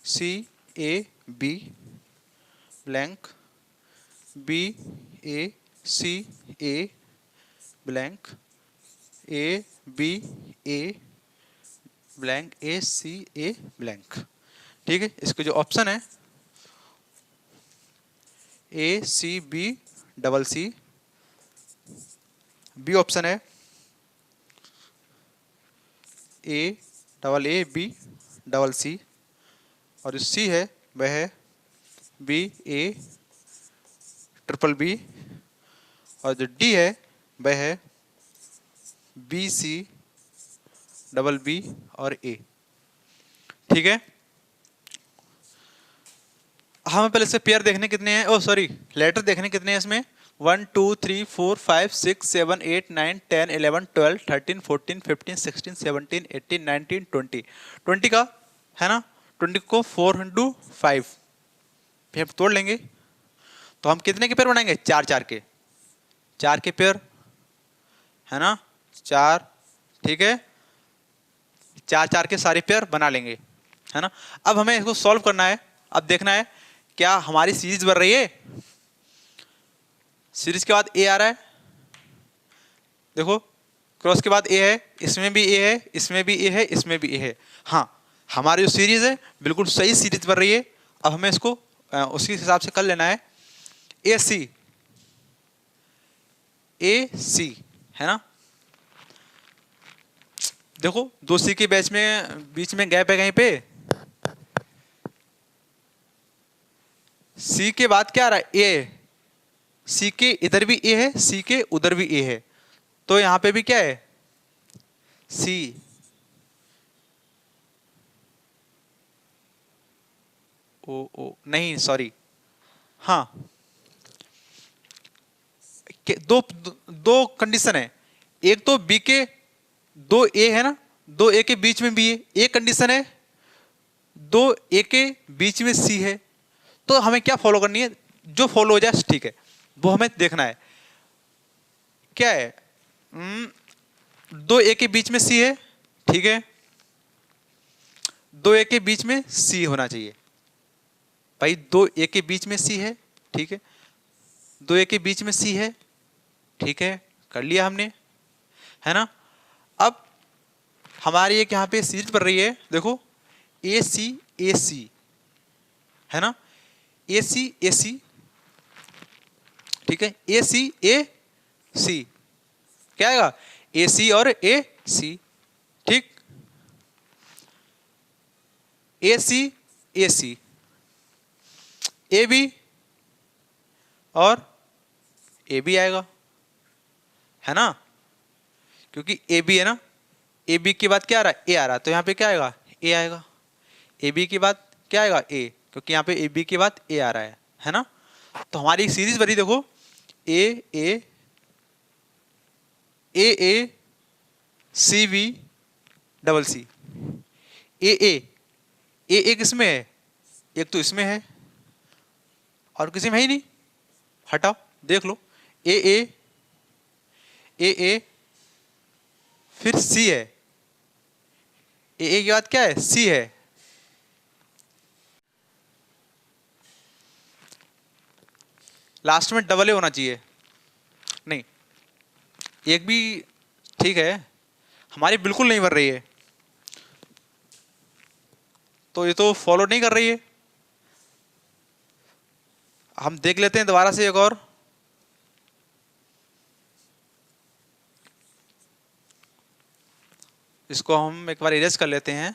[SPEAKER 1] C A B blank B A C A blank A B A blank A C A blank. ठीक है, इसके जो ऑप्शन है A C B double C, B option है A double A B double C, और जो सी है वह है बी ए ट्रिपल बी, और जो डी है वह है बी सी डबल बी और ए। ठीक है, हमें पहले से पेयर देखने कितने हैं, ओ सॉरी लेटर देखने कितने हैं इसमें, 1 2 3 4 5 6 7 8 9 10 11 12 13 14 15 16 17 18 19 20। 20 का है ना, 20 को 4 इंटू 5 फिर हम तोड़ लेंगे तो हम कितने के पेयर बनाएंगे, चार चार के, चार के पेयर है ना, चार। ठीक है, चार चार के सारे पेयर बना लेंगे है ना। अब हमें इसको सॉल्व करना है, अब देखना है क्या हमारी सीरीज बन रही है। सीरीज के बाद ए आ रहा है, देखो क्रॉस के बाद ए है, इसमें भी ए है, इसमें भी ए है, इसमें भी ए है। हाँ, हमारी जो सीरीज है बिल्कुल सही सीरीज बन रही है। अब हमें इसको उसी हिसाब से कर लेना है, ए सी, ए सी है ना। देखो दो सी के बीच में गैप है कहीं पे, सी के बाद क्या आ रहा है, ए, सी के इधर भी ए है, सी के उधर भी ए है, तो यहां पे भी क्या है, सी। ओ नहीं सॉरी, हाँ दो दो कंडीशन है, एक तो बी के दो ए है ना, दो ए के बीच में बी है, एक कंडीशन है दो ए के बीच में सी है। तो हमें क्या फॉलो करनी है, जो फॉलो हो जाए ठीक है, वो हमें देखना है क्या है। दो ए के बीच में सी है, ठीक है, दो ए के बीच में सी होना चाहिए भाई, दो ए के बीच में सी है, ठीक है, दो ए के बीच में सी है, ठीक है, कर लिया हमने है ना। अब हमारी एक यहां पे सीरीज बन रही है, देखो ए सी है ना, ए सी, ठीक है, ए सी क्या आएगा, ए सी और ए सी, ठीक, ए सी ए बी और ए बी आएगा है ना, क्योंकि ए बी है ना, ए बी के बाद क्या आ रहा है, ए आ रहा है, तो यहाँ पे क्या आएगा, ए आएगा। ए बी के बाद क्या आएगा, ए, क्योंकि यहाँ पे ए बी के बाद ए आ रहा है ना। तो हमारी एक सीरीज बनी, देखो ए सी बी डबल सी, ए किसमें है, एक तो इसमें है और किसी में है ही नहीं, हटाओ देख लो, ए फिर सी है, ए के बाद क्या है, सी है, लास्ट में डबल ए होना चाहिए, नहीं एक भी, ठीक है, हमारी बिल्कुल नहीं बन रही है, तो ये तो फॉलो नहीं कर रही है। हम देख लेते हैं दोबारा से एक और, इसको हम एक बार इरेज कर लेते हैं,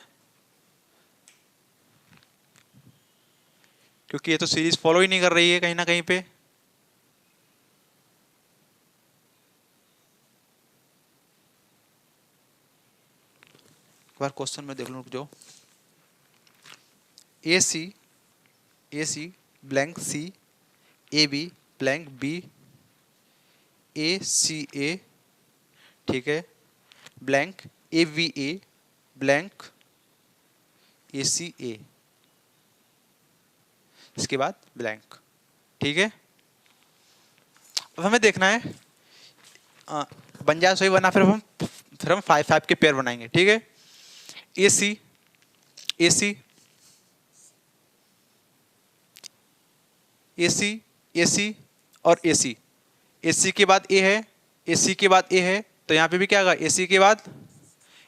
[SPEAKER 1] क्योंकि ये तो सीरीज फॉलो ही नहीं कर रही है कहीं ना कहीं पे। एक बार क्वेश्चन में देख लो, रुक जाओ, A C blank C, A B blank B, A C A, ठीक है, blank A V A blank A C A, इसके बाद ब्लैंक, ठीक है। अब हमें देखना है बन जाए सही, बना फिर हम 5 के पेयर बनाएंगे, ठीक है। A C A C A C A C और ए सी के बाद ए है, ए सी के बाद ए है, तो यहाँ पे भी क्या आएगा, ए सी के बाद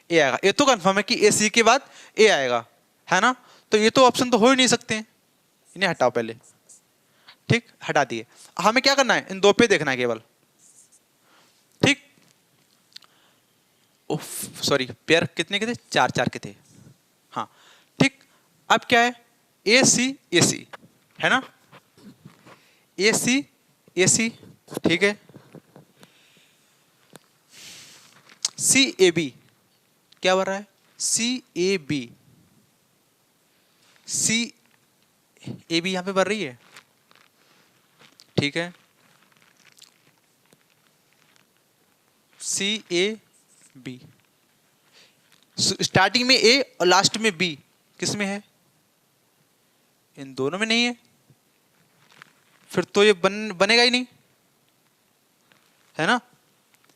[SPEAKER 1] ए आएगा। ये तो कंफर्म है कि ए सी के बाद ए आएगा है ना, तो ये तो ऑप्शन तो हो ही नहीं सकते हैं, इन्हें हटाओ पहले, ठीक, हटा दिए। हमें क्या करना है, इन दो पे देखना है केवल, ठीक, सॉरी पेयर कितने के थे, चार चार के थे, हाँ ठीक। अब क्या है, ए सी है ना, ए सी ठीक है, सी ए बी क्या बन रहा है, सी A B, C A B यहां पे बन रही है, ठीक है। सी ए बी, स्टार्टिंग में ए और लास्ट में बी, किस में है, इन दोनों में नहीं है, फिर तो ये बनेगा ही नहीं, है ना,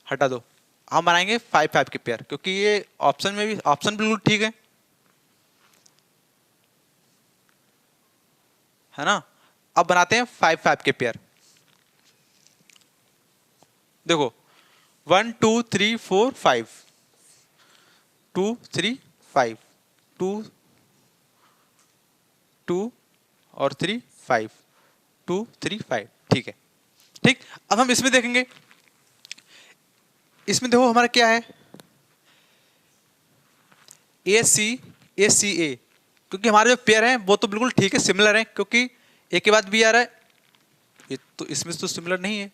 [SPEAKER 1] हटा दो। हम बनाएंगे 5-5 के पेयर, क्योंकि ये ऑप्शन में भी, ऑप्शन बिल्कुल ठीक है ना। अब बनाते हैं 5-5 के पेयर। देखो 1 2 3 4 5, 2 3 5, 2 2 और 3 5, 2 3 5, ठीक है। ठीक, अब हम इसमें देखेंगे, इसमें देखो हमारा क्या है, ए सी ए, क्योंकि हमारे जो पेयर हैं वो तो बिल्कुल ठीक है, सिमिलर हैं, क्योंकि ए के बाद बी आ रहा है, ये तो इसमें तो सिमिलर नहीं है,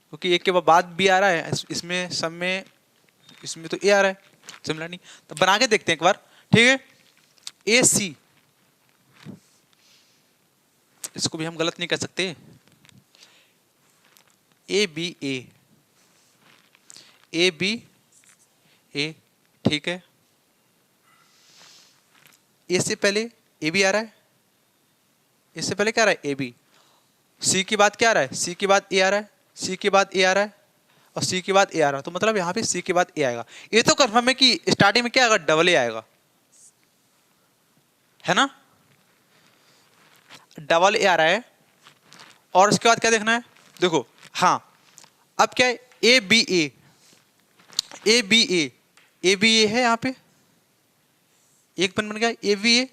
[SPEAKER 1] क्योंकि ए के बाद बी आ रहा है, इसमें सब में, इसमें तो ए आ रहा है, सिमिलर नहीं। तो बना के देखते हैं एक बार, ठीक है। ए सी, इसको भी हम गलत नहीं कर सकते, ए बी ए, ठीक है। ए से पहले ए बी आ रहा है, इससे पहले क्या आ रहा है, ए बी, सी के बाद क्या आ रहा है, सी के बाद ए आ रहा है, सी के बाद ए आ रहा है, और सी के बाद ए आ रहा है, तो मतलब यहाँ पे सी के बाद ए आएगा। ये तो कंफर्म है कि स्टार्टिंग में क्या आएगा, डबल ए आएगा, है ना, डबल ए आ रहा है। और उसके बाद क्या देखना है, देखो हाँ, अब क्या है, A B A, A B ए है यहाँ पे, एक बन गया ए बी ए,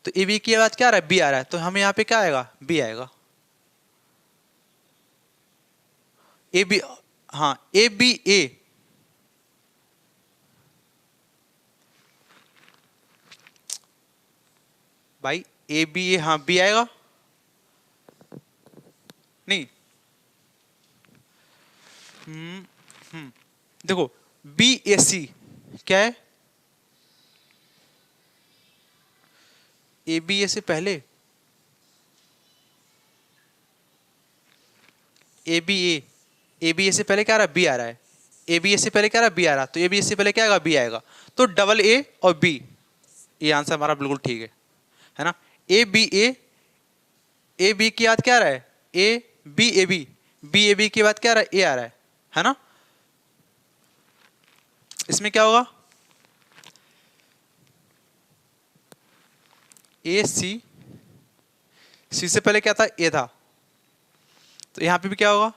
[SPEAKER 1] तो ए बी के बाद क्या आ रहा है, बी आ रहा है, तो हमें यहाँ पे क्या आएगा, बी आएगा, ए बी, हाँ ए बी ए, भाई ए बी ए, हाँ बी आएगा, नहीं देखो बी ए सी क्या है, ए बी ए से पहले ए बी ए से पहले क्या आ रहा है, बी आ रहा है, ए बी ए से पहले क्या आ रहा है, बी आ रहा है, तो ए बी ए से पहले क्या आएगा, बी आएगा, तो डबल ए और बी, ये आंसर हमारा बिल्कुल ठीक है ना। ए बी के बाद क्या आ रहा है, बी ए बी के बाद क्या आ रहा है, ए आ रहा है ना। इसमें क्या होगा, ए सी से पहले क्या था, ए था, तो यहां पे भी क्या होगा,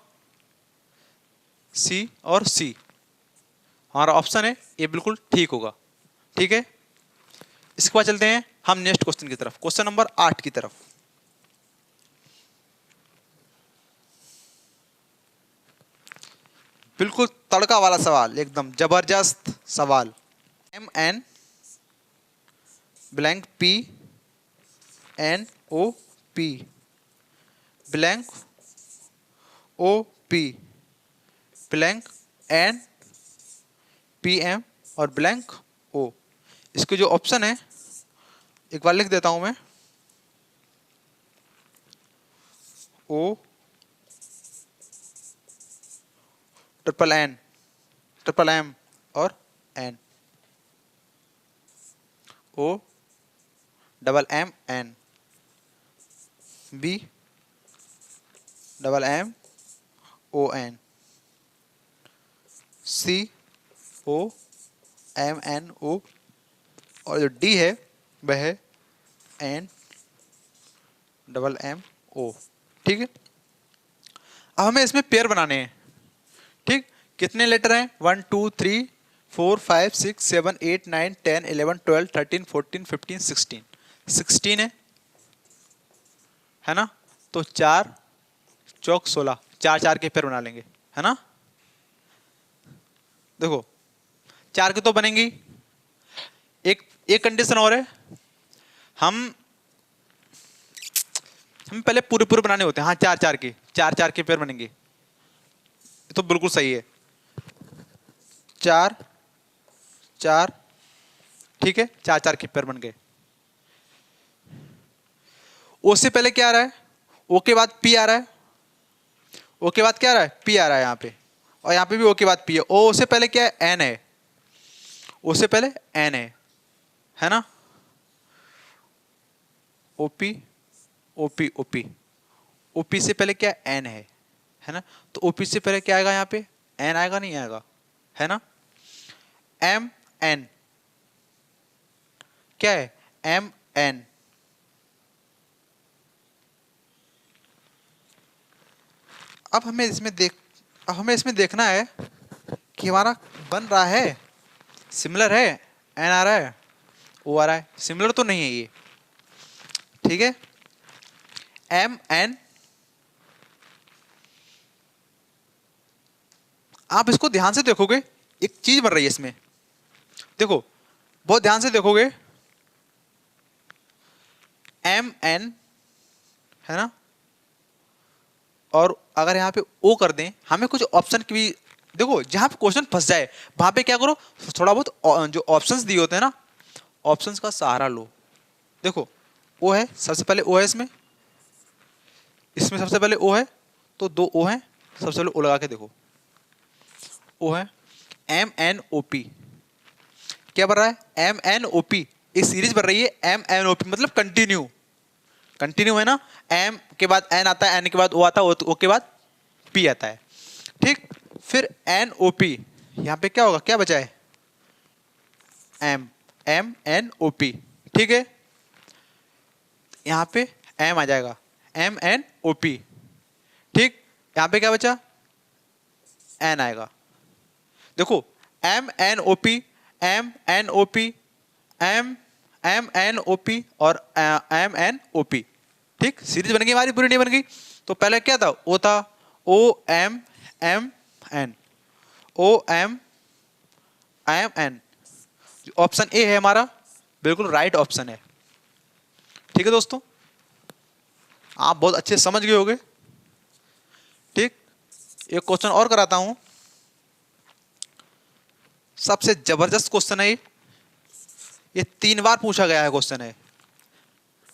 [SPEAKER 1] सी और सी, हमारा ऑप्शन है ये बिल्कुल ठीक होगा, ठीक है। इसके बाद चलते हैं हम नेक्स्ट क्वेश्चन की तरफ, क्वेश्चन नंबर 8 की तरफ। बिल्कुल तड़का वाला सवाल, एकदम जबरदस्त सवाल। M N blank P N O P blank O P blank N P M और ब्लैंक ओ, इसके जो ऑप्शन है एक बार लिख देता हूं मैं, ओ ट्रिपल एम और N, O double M N, B double M O N, C O M N O, और जो डी है वह है एन डबल एम ओ, ठीक है। अब हमें इसमें पेयर बनाने हैं, ठीक। कितने लेटर हैं, 1 2 3 4 5 6 7 8 9 10 11 12 13 14 15 16 है ना, तो 4 चौक 16, 4 के पेयर बना लेंगे, है ना। देखो 4 के तो बनेंगी, एक कंडीशन और है, हम पहले पूरे बनाने होते हैं, हाँ 4 के पेयर बनेंगे, तो बिल्कुल सही है। 4 4, ठीक है, 4 4 के पेयर बन गए। ओ से पहले क्या आ रहा है, ओ के बाद पी आ रहा है, ओ के बाद क्या आ रहा है, पी आ रहा है यहाँ पे, और यहाँ पे भी ओ के बाद पी है। ओ से पहले क्या है, एन है, ओ से पहले एन है ना, ओपी ओपी ओपी, ओपी से पहले क्या एन है ना, तो ओपी से पहले क्या आएगा यहाँ पे, एन आएगा, नहीं आएगा, है ना। एम एन क्या है, एम एन, अब हमें इसमें देखना है कि हमारा बन रहा है, सिमिलर है, एन आ रहा है, ओ आ रहा है, सिमिलर तो नहीं है ये, ठीक है। एम एन, आप इसको ध्यान से देखोगे, एक चीज बन रही है इसमें, देखो बहुत ध्यान से देखोगे, एम एन है ना, और अगर यहाँ पे ओ कर दें, हमें कुछ ऑप्शन की भी, देखो जहां पे क्वेश्चन फंस जाए वहां पे क्या करो, थोड़ा बहुत जो ऑप्शंस दिए होते हैं ना, ऑप्शंस का सहारा लो। देखो ओ है, सबसे पहले ओ है, इसमें सबसे पहले ओ है, तो 2 ओ है, सबसे पहले ओ लगा के देखो, ओ है, एम एन ओ पी, क्या बन रहा है, एम एन ओ पी, एक सीरीज बन रही है, एम एन ओ पी मतलब कंटिन्यू, कंटिन्यू है ना, एम के बाद एन आता है, एन के बाद ओ आता है, ओ के बाद पी आता है, ठीक। फिर एन ओ पी, यहां पे क्या होगा, क्या बचा है, M, M N O P, ठीक है, यहां पे एम आ जाएगा, एम एन ओ पी, ठीक, यहां पे क्या बचा, एन आएगा। देखो M N O P, M N O P, M M N O P और एम एन ओ पी, ठीक, सीरीज बन गई हमारी, पूरी नहीं बन गई। तो पहले क्या था, ओ था, O M M N, O M M N, option A है हमारा, बिल्कुल राइट ऑप्शन है, ठीक है दोस्तों, आप बहुत अच्छे समझ गए होंगे, ठीक। एक क्वेश्चन और कराता हूं, सबसे जबरदस्त क्वेश्चन है ये 3 बार पूछा गया है क्वेश्चन है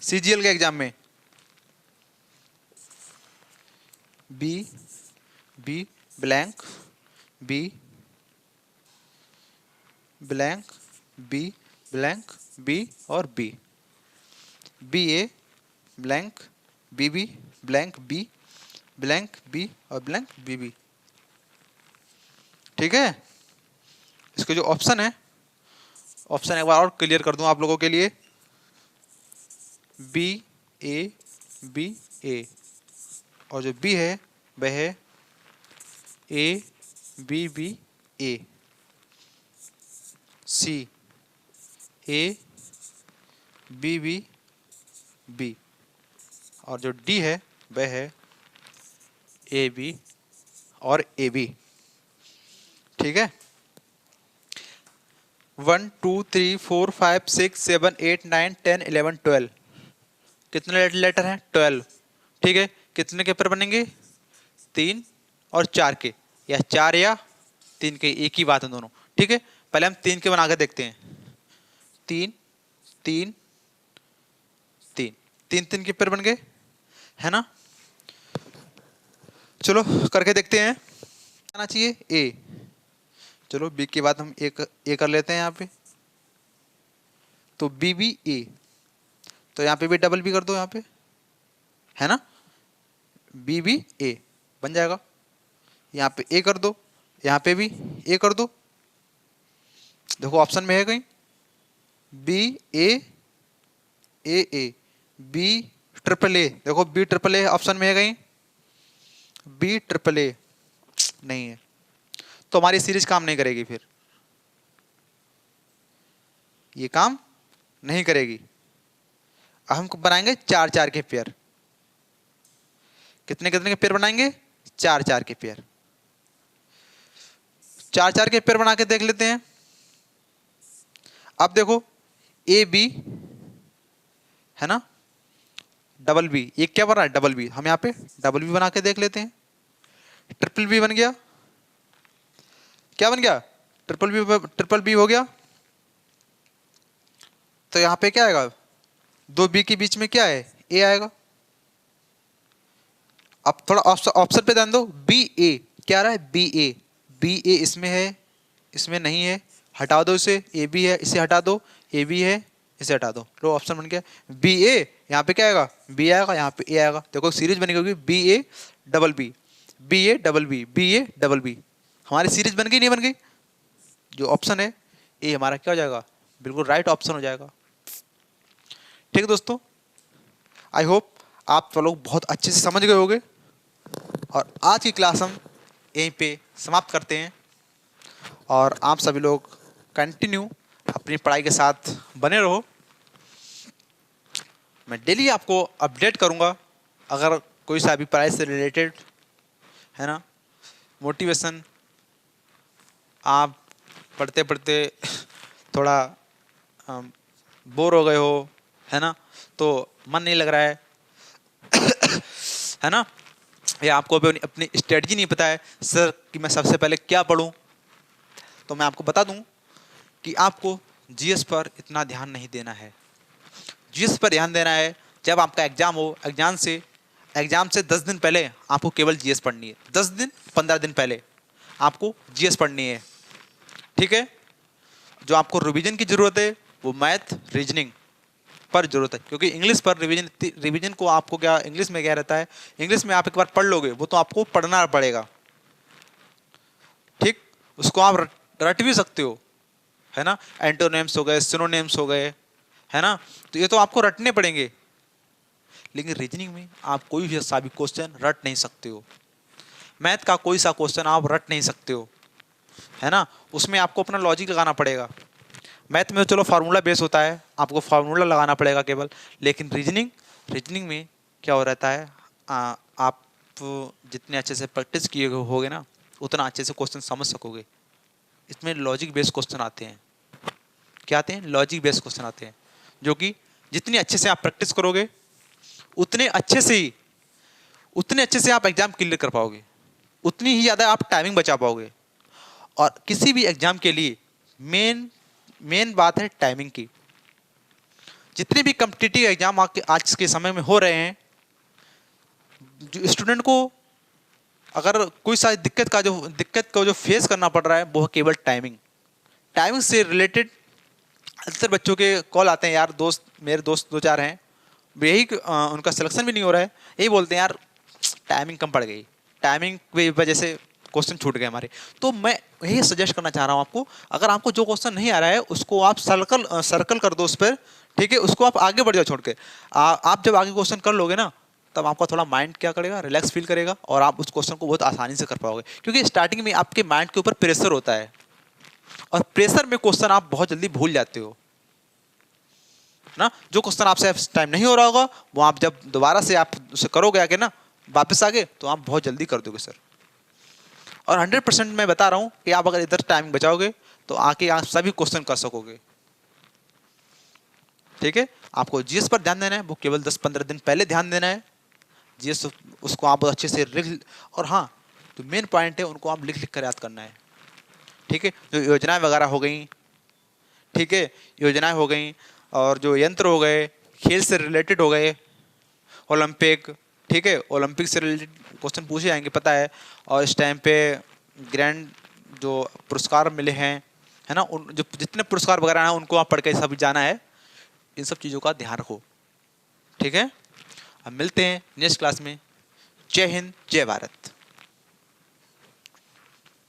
[SPEAKER 1] सीजीएल के एग्जाम में। B B blank, B blank, B blank, B और B, B A blank, B B blank, B blank, B और ब्लैंक बी बी, ठीक है। इसके जो ऑप्शन है, ऑप्शन एक बार और क्लियर कर दूं आप लोगों के लिए, बी ए बी ए, और जो बी है वह है A B B A, C A B B B, और जो डी है वह है ए बी और ए बी, ठीक है। 1 2 3 4 5 6 7 8 9 10 11 12, कितने लेटर हैं, 12, ठीक है। कितने के पेपर बनेंगे, 3 और 4 के, या 4 या 3 के, एक ही बात है दोनों, ठीक है। पहले हम 3 के बना के देखते हैं, 3 3 3, 3 3 के पेपर बन गए, है ना। चलो करके देखते हैं, आना चाहिए ए, चलो बी के बाद हम एक ए कर लेते हैं यहाँ पे, तो बी बी ए, तो यहाँ पे भी डबल बी कर दो यहाँ पे, है ना, बी बी ए बन जाएगा, यहाँ पे ए कर दो, यहाँ पे भी ए कर दो, देखो ऑप्शन में है कहीं, B A A A, B triple A, देखो बी ट्रिपल ए ऑप्शन में है कहीं, बी ट्रिपल ए नहीं है, तो हमारी सीरीज काम नहीं करेगी, फिर ये काम नहीं करेगी। अब हम बनाएंगे 4 4 के पेयर, कितने कितने के पेयर बनाएंगे, 4 4 के पेयर, 4 4 के पेयर बना के देख लेते हैं। अब देखो ए बी है ना, डबल बी, ये क्या बन रहा है, डबल बी, हम यहाँ पे डबल बी बना के देख लेते हैं, ट्रिपल बी बन गया, क्या बन गया, ट्रिपल बी हो गया। तो यहाँ पे क्या आएगा, दो बी के बीच में क्या है, ए आएगा। अब थोड़ा ऑप्शन पे ध्यान दो, बी ए क्या आ रहा है, बी ए, बी ए इसमें है, इसमें नहीं है, हटा दो इसे, ए बी है इसे हटा दो, ए बी है इसे हटा दो, लो ऑप्शन बन गया बी ए। यहाँ पे क्या आएगा, बी आएगा, यहाँ पे ए आएगा। देखो सीरीज बनी होगी B A double B, B A double B, B A double B, हमारी सीरीज बन गई नहीं बन गई। जो ऑप्शन है ए हमारा क्या हो जाएगा, बिल्कुल राइट ऑप्शन हो जाएगा। ठीक है दोस्तों, आई होप आप सब लोग बहुत अच्छे से समझ गए होंगे, और आज की क्लास हम यहीं पे समाप्त करते हैं। और आप सभी लोग कंटिन्यू अपनी पढ़ाई के साथ बने रहो। मैं डेली आपको अपडेट करूंगा, अगर कोई सा भी पढ़ाई से रिलेटेड है ना, मोटिवेशन, आप पढ़ते पढ़ते थोड़ा बोर हो गए हो है ना, तो मन नहीं लग रहा है है ना, या आपको अभी अपनी स्ट्रेटजी नहीं पता है सर कि मैं सबसे पहले क्या पढूं, तो मैं आपको बता दूं कि आपको जीएस पर इतना ध्यान नहीं देना है। जीएस पर ध्यान देना है जब आपका एग्जाम हो, एग्जाम से 10 दिन पहले आपको केवल जीएस पढ़नी है। 10 दिन 15 दिन पहले आपको जीएस पढ़नी है। ठीक है, जो आपको रिवीजन की जरूरत है वो मैथ रीजनिंग पर जरूरत है, क्योंकि इंग्लिश पर रिवीजन को आपको क्या, इंग्लिश में क्या रहता है, इंग्लिश में आप एक बार पढ़ लोगे वो तो आपको पढ़ना पड़ेगा। ठीक, उसको आप रट भी सकते हो है ना, एंटोनिम्स हो गए, सिनोनिम्स हो गए है ना, तो ये तो आपको रटने पड़ेंगे। लेकिन रीजनिंग में आप कोई भी सा भी क्वेश्चन रट नहीं सकते हो, मैथ का कोई सा क्वेश्चन आप रट नहीं सकते हो है ना, उसमें आपको अपना लॉजिक लगाना पड़ेगा। मैथ में चलो फार्मूला बेस होता है, आपको फार्मूला लगाना पड़ेगा केवल, लेकिन रीजनिंग में क्या हो रहता है, आप जितने अच्छे से प्रैक्टिस किए होगे ना उतना अच्छे से क्वेश्चन समझ सकोगे। इसमें लॉजिक बेस्ड क्वेश्चन आते हैं, क्या आते हैं, लॉजिक बेस्ड क्वेश्चन आते हैं, जो कि जितनी अच्छे से आप प्रैक्टिस करोगे उतने अच्छे से आप एग्जाम क्लियर कर पाओगे, उतनी ही ज़्यादा आप टाइमिंग बचा पाओगे। और किसी भी एग्जाम के लिए मेन बात है टाइमिंग की। जितने भी कॉम्पिटिटिव एग्जाम आज के समय में हो रहे हैं, जो स्टूडेंट को अगर कोई सा दिक्कत को जो फेस करना पड़ रहा है वो केवल टाइमिंग से रिलेटेड। अक्सर बच्चों के कॉल आते हैं, यार मेरे दोस्त 2-4 हैं, यही उनका सिलेक्शन भी नहीं हो रहा है, यही बोलते हैं यार टाइमिंग कम पड़ गई, टाइमिंग की वजह से क्वेश्चन छूट गए हमारे। तो मैं यही सजेस्ट करना चाह रहा हूँ आपको, अगर आपको जो क्वेश्चन नहीं आ रहा है उसको आप सर्कल कर दो उस पर, ठीक है, उसको आप आगे बढ़ जाओ छोड़ के। आप जब आगे क्वेश्चन कर लोगे ना तब आपका थोड़ा माइंड क्या करेगा, रिलैक्स फील करेगा, और आप उस क्वेश्चन को बहुत आसानी से कर पाओगे। क्योंकि स्टार्टिंग में आपके माइंड के ऊपर प्रेशर होता है, और प्रेशर में क्वेश्चन आप बहुत जल्दी भूल जाते हो ना। जो क्वेश्चन आपसे टाइम नहीं हो रहा होगा वो आप जब दोबारा से आप उसे करोगे आगे ना, वापस आगे, तो आप बहुत जल्दी कर दोगे सर। और 100% मैं बता रहा हूं कि आप अगर इधर टाइम बचाओगे तो आके आप सभी क्वेश्चन कर सकोगे। ठीक है, आपको जीएस पर ध्यान देना है, वो केवल 10-15 दिन पहले ध्यान देना है। जीएस उसको आप अच्छे से और हाँ, जो मेन पॉइंट है उनको आप लिख कर याद करना है। ठीक है, जो योजनाएं वगैरह हो गई, ठीक है, योजनाएं हो गई, और जो यंत्र हो गए, खेल से रिलेटेड हो गए, ओलंपिक, ठीक है, ओलंपिक से रिलेटेड क्वेश्चन पूछे जाएंगे पता है। और इस टाइम पे ग्रैंड जो पुरस्कार मिले हैं है ना, उन जो जितने पुरस्कार वगैरह हैं उनको आप पढ़ के सब जाना है। इन सब चीज़ों का ध्यान रखो। ठीक है, अब मिलते हैं नेक्स्ट क्लास में। जय हिंद, जय भारत।